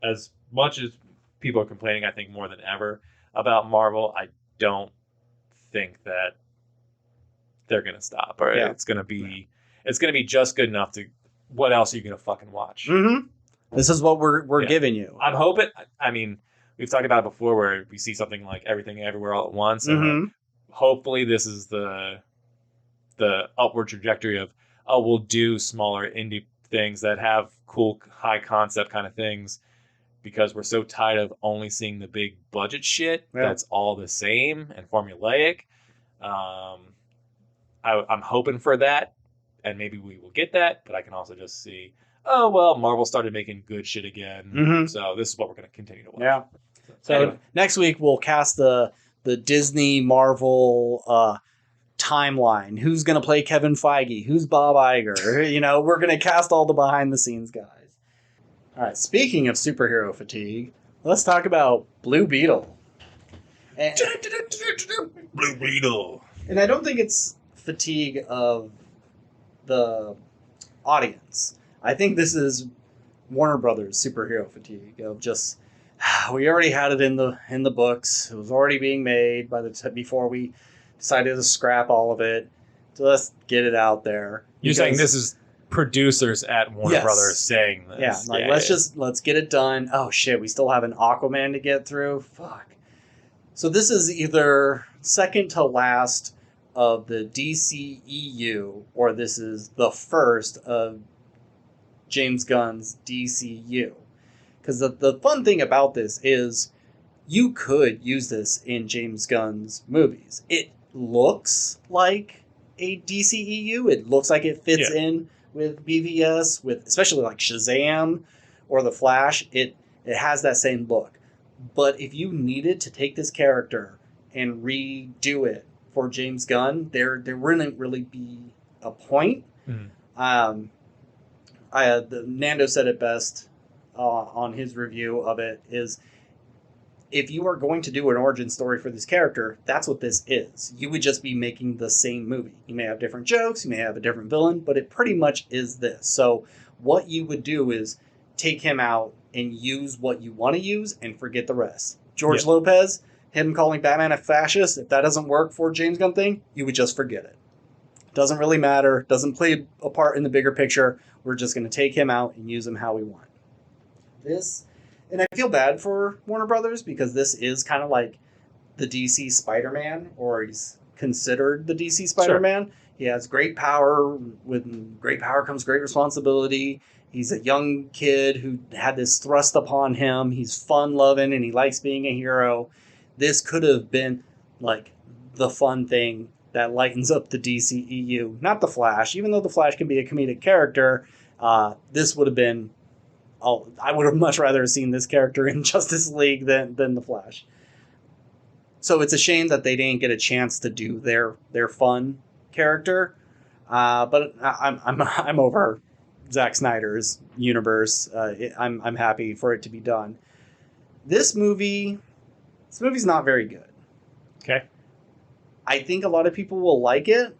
as much as people are complaining, I think more than ever about Marvel, I don't think that they're gonna stop, or it's gonna be just good enough to. What else are you gonna fucking watch? Mm-hmm. This is what we're giving you. I'm hoping. I mean, we've talked about it before, where we see something like Everything Everywhere All at Once, and hopefully this is the upward trajectory of, we'll do smaller indie things that have cool high concept kind of things, because we're so tired of only seeing the big budget shit that's all the same and formulaic. I'm hoping for that, and maybe we will get that, but I can also just see, Marvel started making good shit again, so this is what we're going to continue to watch. Yeah. So anyway. Next week we'll cast the Disney Marvel timeline. Who's going to play Kevin Feige? Who's Bob Iger? We're going to cast all the behind the scenes guys. All right. Speaking of superhero fatigue, let's talk about Blue Beetle. Blue Beetle. And I don't think it's fatigue of the audience. I think this is Warner Brothers superhero fatigue of just, we already had it in the books. It was already being made before we decided to scrap all of it. So let's get it out there. You're saying this is producers at Warner Brothers saying this? Yeah, let's get it done. Oh shit, we still have an Aquaman to get through. Fuck. So this is either second to last of the DCEU, or this is the first of James Gunn's DCU. Because the fun thing about this is you could use this in James Gunn's movies. It looks like a DCEU. It looks like it fits in with BVS, with especially like Shazam or The Flash. It has that same look. But if you needed to take this character and redo it for James Gunn, there wouldn't really be a point. Nando said it best on his review of it, is if you are going to do an origin story for this character, that's what this is. You would just be making the same movie. You may have different jokes, you may have a different villain, but it pretty much is this. So what you would do is take him out and use what you want to use and forget the rest. George Lopez, him calling Batman a fascist, if that doesn't work for James Gunn thing, you would just forget it. Doesn't really matter, doesn't play a part in the bigger picture. We're just going to take him out and use him how we want. And I feel bad for Warner Brothers, because this is kind of like the DC Spider-Man, or he's considered the DC Spider-Man. Sure. He has great power. With great power comes great responsibility. He's a young kid who had this thrust upon him. He's fun-loving and he likes being a hero. This could have been like the fun thing that lightens up the DCEU. Not the Flash. Even though the Flash can be a comedic character, this would have been... I would have much rather seen this character in Justice League than the Flash. So it's a shame that they didn't get a chance to do their fun character. But I'm over Zack Snyder's universe. I'm happy for it to be done. This movie's not very good. Okay. I think a lot of people will like it,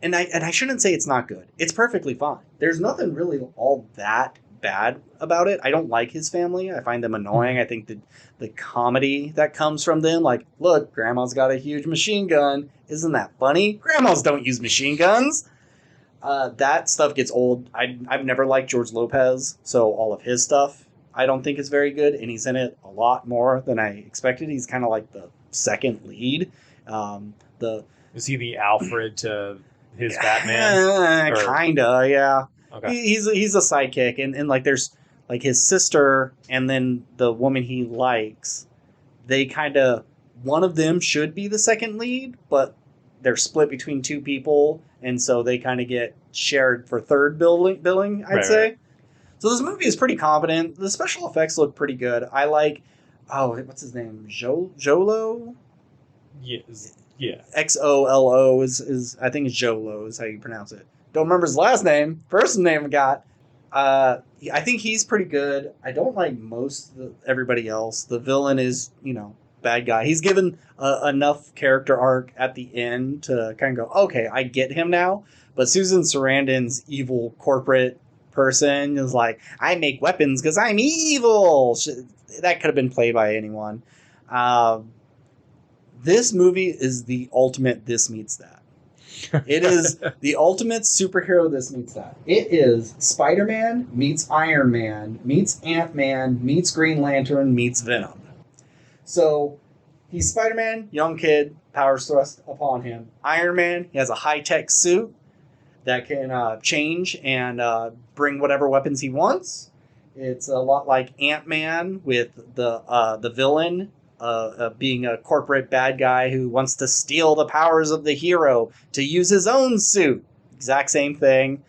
and I shouldn't say it's not good. It's perfectly fine. There's nothing really all that bad about it. I don't like his family. I find them annoying. I think the comedy that comes from them, like, look, grandma's got a huge machine gun. Isn't that funny? Grandmas don't use machine guns. That stuff gets old. I've never liked George Lopez, so all of his stuff I don't think is very good, and he's in it a lot more than I expected. He's kind of like the second lead. Is he the Alfred to his Batman? Kinda, yeah. Okay. He's a sidekick, and like there's like his sister and then the woman he likes, they kind of, one of them should be the second lead, but they're split between two people, and so they kind of get shared for third billing, I'd say. Right. So this movie is pretty competent. The special effects look pretty good. I like, what's his name? Jolo? Yes. Yeah. XOLO is I think it's Jolo is how you pronounce it. Don't remember his last name. First name I got. I think he's pretty good. I don't like everybody else. The villain is, bad guy. He's given enough character arc at the end to kind of go, okay, I get him now. But Susan Sarandon's evil corporate person is like, I make weapons because I'm evil. That could have been played by anyone. This movie is the ultimate this meets that. It is the ultimate superhero this meets that. It is Spider-Man meets Iron Man meets Ant-Man meets Green Lantern meets Venom. So he's Spider-Man, young kid, powers thrust upon him. Iron Man, he has a high-tech suit that can change and bring whatever weapons he wants. It's a lot like Ant-Man with the villain being a corporate bad guy who wants to steal the powers of the hero to use his own suit. Exact same thing.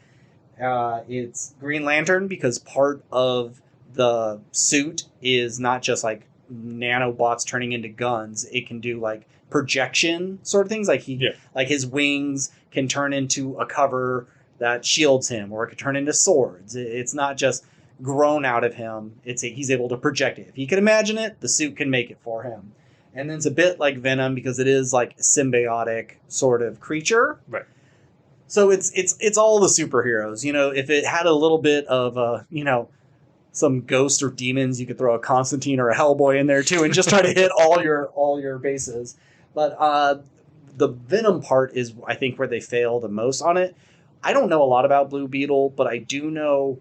It's Green Lantern because part of the suit is not just like nanobots turning into guns. It can do like projection sort of things. Like like his wings can turn into a cover that shields him, or it can turn into swords. It's not just grown out of him. He's able to project it. If he can imagine it, the suit can make it for him. And then it's a bit like Venom because it is like a symbiotic sort of creature. Right. So it's all the superheroes. If it had a little bit of some ghosts or demons, you could throw a Constantine or a Hellboy in there too, and just try to hit all your bases. But the Venom part is, I think, where they fail the most on it. I don't know a lot about Blue Beetle, but I do know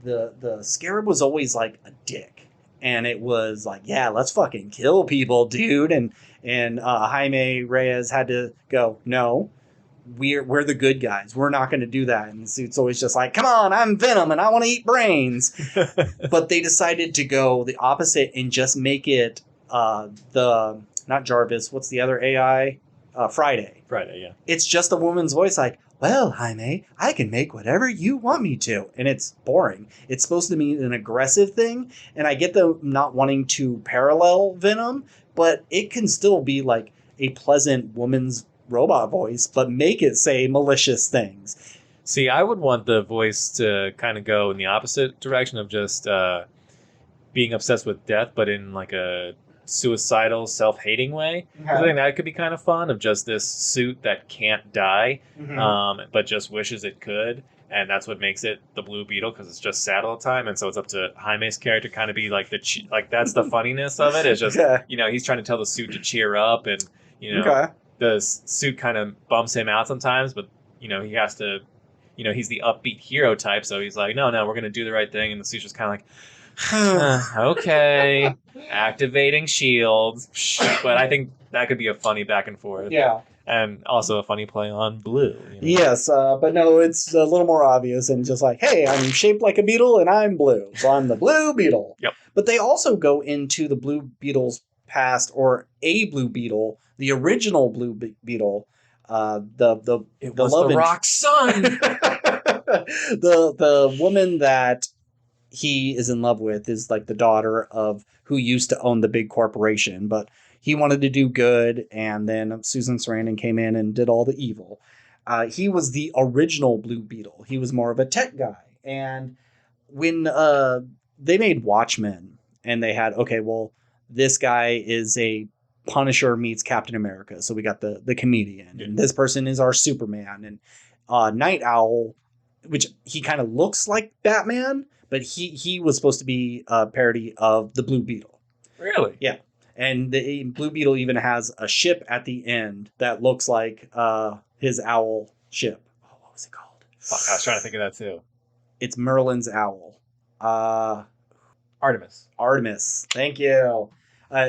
the Scarab was always like a dick, and it was like, yeah, let's fucking kill people, dude. And Jaime Reyes had to go, no, we're the good guys. We're not going to do that. And the suit's always just like, come on, I'm Venom and I want to eat brains. But they decided to go the opposite and just make it not Jarvis. What's the other AI? Friday. Friday, yeah. It's just a woman's voice like, well, Jaime, I can make whatever you want me to. And it's boring. It's supposed to be an aggressive thing. And I get them not wanting to parallel Venom, but it can still be like a pleasant woman's robot voice, but make it say malicious things. See, I would want the voice to kind of go in the opposite direction of just being obsessed with death, but in like a suicidal, self-hating way. Okay. I think that could be kind of fun, of just this suit that can't die, but just wishes it could. And that's what makes it the Blue Beetle, because it's just sad all the time. And so it's up to Jaime's character to kind of be like that's the funniness of it. It's just, he's trying to tell the suit to cheer up, and, the suit kind of bumps him out sometimes, but, he has to, he's the upbeat hero type. So he's like, no, we're going to do the right thing. And the suit's just kind of like, okay, activating shields. But I think that could be a funny back and forth. Yeah. And also a funny play on blue. Yes, but no, it's a little more obvious and just like, hey, I'm shaped like a beetle and I'm blue, so I'm the Blue Beetle. Yep. But they also go into the Blue Beetle's past, or a Blue Beetle, the original Blue Beetle, the Rock's son. the woman that he is in love with is like the daughter of who used to own the big corporation, but he wanted to do good, and then Susan Sarandon came in and did all the evil. He was the original Blue Beetle. He was more of a tech guy. And when they made Watchmen, and they had, this guy is a Punisher meets Captain America. So we got the comedian, and this person is our Superman. And Night Owl, which he kind of looks like Batman, but he was supposed to be a parody of the Blue Beetle. Really? Yeah. And the Blue Beetle even has a ship at the end that looks like his owl ship. Oh, what was it called? Fuck, I was trying to think of that too. It's Merlin's owl. Artemis. Thank you.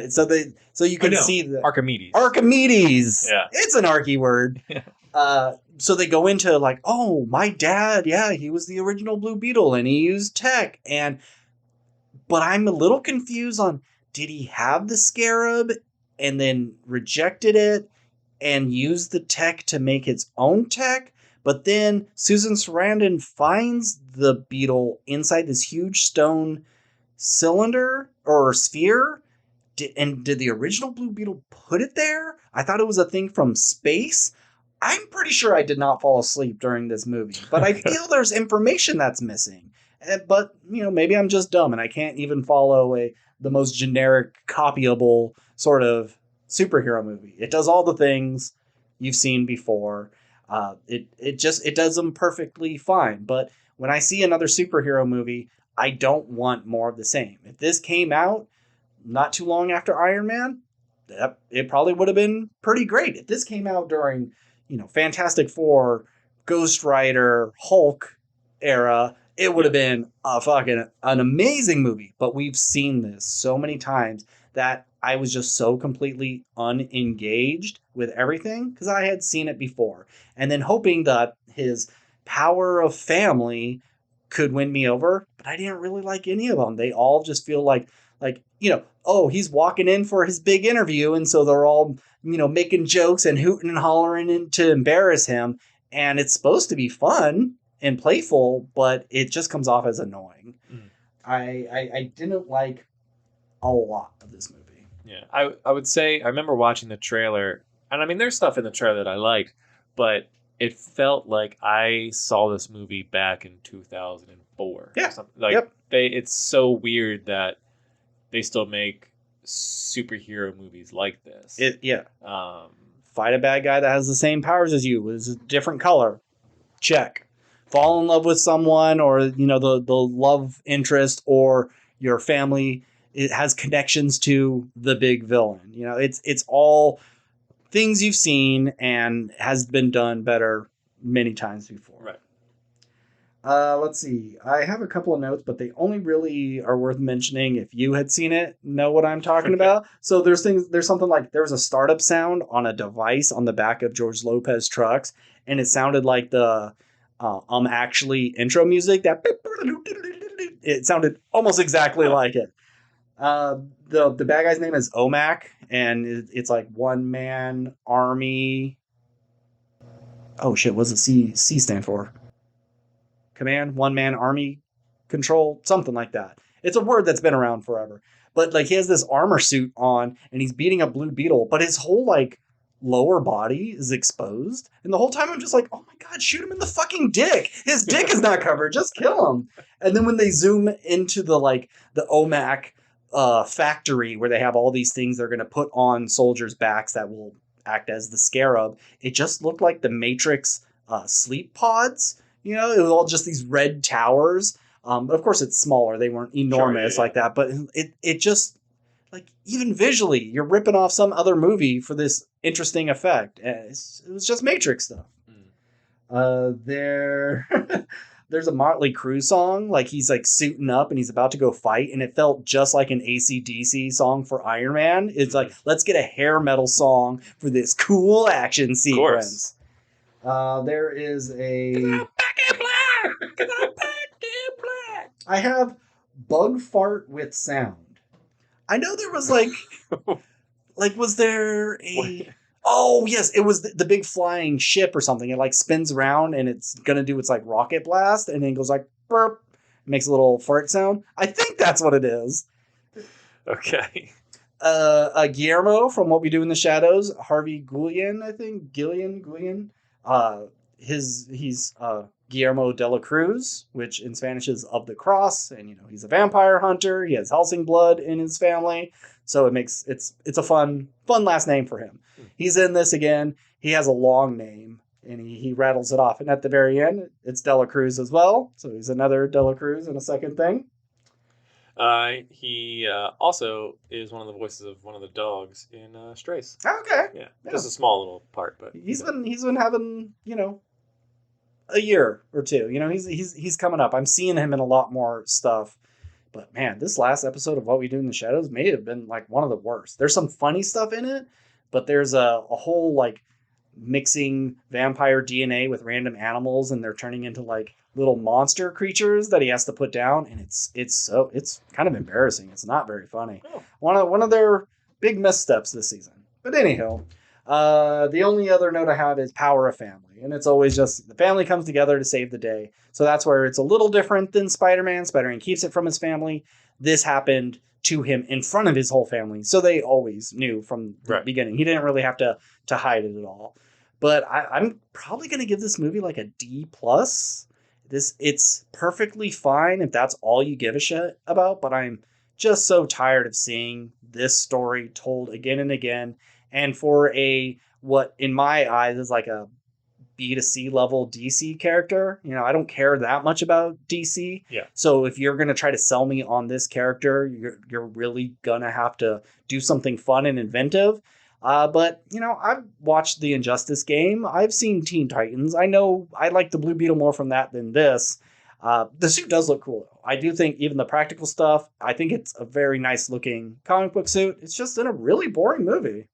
So you can see the Archimedes. Yeah. It's an Archie word. So they go into like, oh, my dad, he was the original Blue Beetle and he used tech. And but I'm a little confused on, did he have the scarab and then rejected it and used the tech to make its own tech? But then Susan Sarandon finds the beetle inside this huge stone cylinder or sphere. Did the original Blue Beetle put it there? I thought it was a thing from space. I'm pretty sure I did not fall asleep during this movie, but I feel there's information that's missing. But, maybe I'm just dumb and I can't even follow the most generic, copyable sort of superhero movie. It does all the things you've seen before. It does them perfectly fine. But when I see another superhero movie, I don't want more of the same. If this came out not too long after Iron Man, it probably would have been pretty great. If this came out during, Fantastic Four, Ghost Rider, Hulk era, it would have been an amazing movie. But we've seen this so many times that I was just so completely unengaged with everything because I had seen it before. And then hoping that his power of family could win me over, but I didn't really like any of them. They all just feel like, he's walking in for his big interview, and so they're all, making jokes and hooting and hollering to embarrass him, and it's supposed to be fun and playful, but it just comes off as annoying. I didn't like a lot of this movie. Yeah, I would say I remember watching the trailer, and I mean, there's stuff in the trailer that I liked, but it felt like I saw this movie back in 2004. Yeah. Or something. It's so weird that they still make superhero movies like this. Fight a bad guy that has the same powers as you, is a different color. Check. Fall in love with someone, or the love interest, or your family, it has connections to the big villain. It's all things you've seen and has been done better many times before. Right. Let's see. I have a couple of notes, but they only really are worth mentioning if you had seen it, know what I'm talking about. So there's something like, there was a startup sound on a device on the back of George Lopez trucks, and it sounded like the actually intro music. It sounded almost exactly like it. The bad guy's name is OMAC, and it's like one man army. Oh shit, what does the C stand for? Command, one man army control, something like that. It's a word that's been around forever. But he has this armor suit on, and he's beating up Blue Beetle, but his whole lower body is exposed. And the whole time I'm just like, oh my god, shoot him in the fucking dick. His dick is not covered. Just kill him. And then when they zoom into the OMAC factory where they have all these things they're going to put on soldiers' backs that will act as the scarab, it just looked like the Matrix sleep pods. It was all just these red towers. Of course, it's smaller. They weren't enormous like that. But it just, even visually, you're ripping off some other movie for this interesting effect. It was just Matrix stuff. There's a Motley Crue song. He's suiting up and he's about to go fight. And it felt just like an AC/DC song for Iron Man. It's let's get a hair metal song for this cool action sequence. There is a... I have bug fart with sound. I know there was was there a... Oh, yes, it was the big flying ship or something. It spins around and it's going to do its rocket blast and then goes burp. It makes a little fart sound. I think that's what it is. Okay. Guillermo from What We Do in the Shadows, Harvey Guillen, I think. Guillen. He's Guillermo de la Cruz, which in Spanish is of the cross, and he's a vampire hunter. He has Helsing blood in his family, so it's a fun last name for him. He's in this again. He has a long name, and he rattles it off, and at the very end, it's de la Cruz as well. So he's another de la Cruz in a second thing. He also is one of the voices of one of the dogs in Strays. Okay, yeah, just a small little part, but he's been having a year or two. He's coming up. I'm seeing him in a lot more stuff. But man, this last episode of What We Do in the Shadows may have been one of the worst. There's some funny stuff in it, but there's a whole mixing vampire DNA with random animals, and they're turning into like little monster creatures that he has to put down, and it's kind of embarrassing. It's not very funny. Oh. One of their big missteps this season. But anyhow, the only other note I have is power of family, and it's always just the family comes together to save the day. So that's where it's a little different than Spider-Man. Spider-Man keeps it from his family. This happened to him in front of his whole family, so they always knew from the beginning. He didn't really have to hide it at all. But I'm probably going to give this movie like a D+. It's perfectly fine if that's all you give a shit about, but I'm just so tired of seeing this story told again and again. And for what in my eyes is like a B to C level DC character, I don't care that much about DC. Yeah. So if you're going to try to sell me on this character, you're really going to have to do something fun and inventive. But, I've watched the Injustice game. I've seen Teen Titans. I know I like the Blue Beetle more from that than this. The suit does look cool, though. I do think even the practical stuff, I think it's a very nice looking comic book suit. It's just in a really boring movie.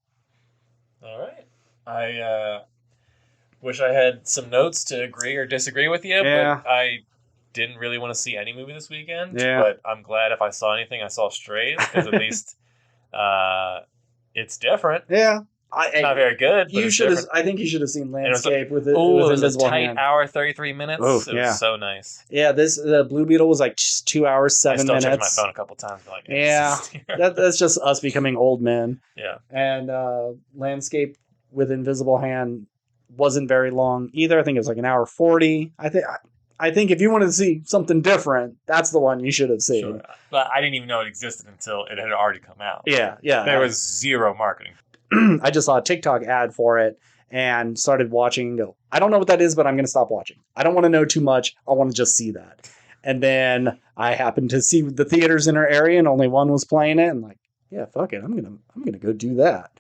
All right. I wish I had some notes to agree or disagree with you, but I didn't really want to see any movie this weekend. Yeah. But I'm glad if I saw anything, I saw Strays, because at least... it's different. Yeah. It's not very good, but I think you should have seen Landscape with it was Invisible a tight Hand. hour, 33 minutes. Oh, it was so nice. Yeah, the Blue Beetle was like 2 hours, 7 minutes. I still checked my phone a couple times. That's just us becoming old men. Yeah. And Landscape with Invisible Hand wasn't very long either. I think it was like an hour 40. I think if you wanted to see something different, that's the one you should have seen. Sure. But I didn't even know it existed until it had already come out. Yeah. There was zero marketing. I just saw a TikTok ad for it and started watching and go, I don't know what that is, but I'm going to stop watching. I don't want to know too much. I want to just see that. And then I happened to see the theaters in our area and only one was playing it. And like, yeah, fuck it. I'm going to go do that.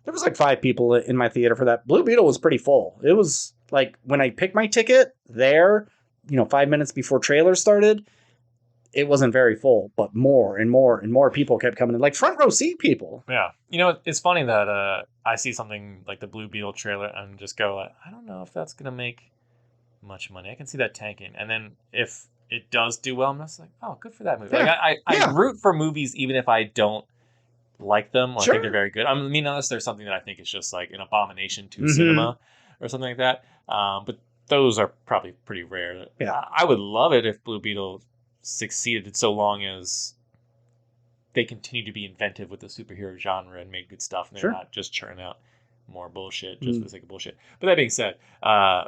There was like 5 people in my theater for that. Blue Beetle was pretty full. It was like when I picked my ticket there, 5 minutes before trailers started, it wasn't very full, but more and more and more people kept coming in, like front row seat people. Yeah. It's funny that I see something like the Blue Beetle trailer and just go, I don't know if that's going to make much money. I can see that tanking. And then if it does do well, I'm just like, oh, good for that movie. Yeah. Like I root for movies even if I don't like them or think they're very good. Unless there's something that I think is just like an abomination to cinema or something like that. But those are probably pretty rare. Yeah. I would love it if Blue Beetle succeeded so long as they continue to be inventive with the superhero genre and made good stuff, and they're not just churning out more bullshit just for the sake of bullshit. But that being said, I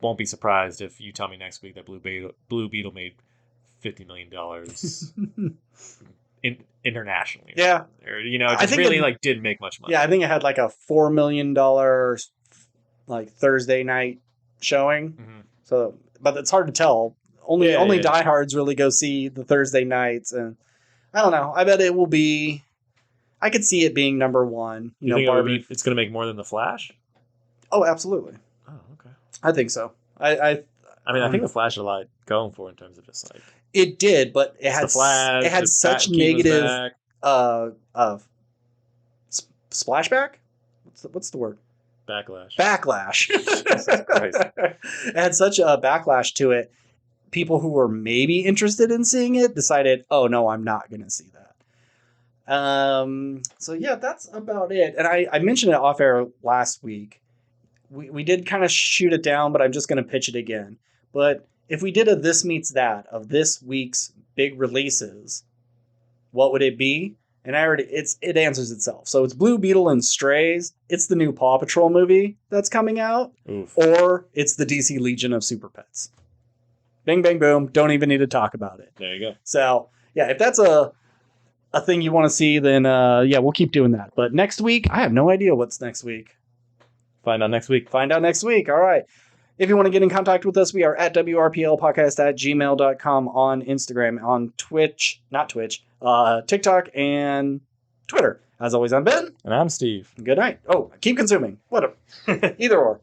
won't be surprised if you tell me next week that Blue Beetle made $50 million internationally. Yeah. Or, it really didn't make much money. Yeah, I think it had like a $4 million like Thursday night showing. Mm-hmm. So, but it's hard to tell. Only diehards really go see the Thursday nights, and I don't know. I bet it will be. I could see it being number one. You think Barbie. it's going to make more than The Flash? Oh, absolutely. Oh, okay. I think so. I think The Flash had a lot going for it in terms of just like it did, but it had The Flash. It had such negative splashback. What's the word? Backlash. It had such a backlash to it. People who were maybe interested in seeing it decided, oh no, I'm not going to see that. So yeah, that's about it. And I mentioned it off air last week. We did kind of shoot it down, but I'm just going to pitch it again. But if we did a This Meets That of this week's big releases, what would it be? And it answers itself. So it's Blue Beetle and Strays. It's the new Paw Patrol movie that's coming out. Oof. Or it's the DC Legion of Super Pets. Bing, bang, boom. Don't even need to talk about it. There you go. So, yeah, if that's a thing you want to see, then, we'll keep doing that. But next week, I have no idea what's next week. Find out next week. All right. If you want to get in contact with us, we are at WRPLpodcast@gmail.com on Instagram, on TikTok, and Twitter. As always, I'm Ben. And I'm Steve. Good night. Oh, keep consuming. Whatever. Either or.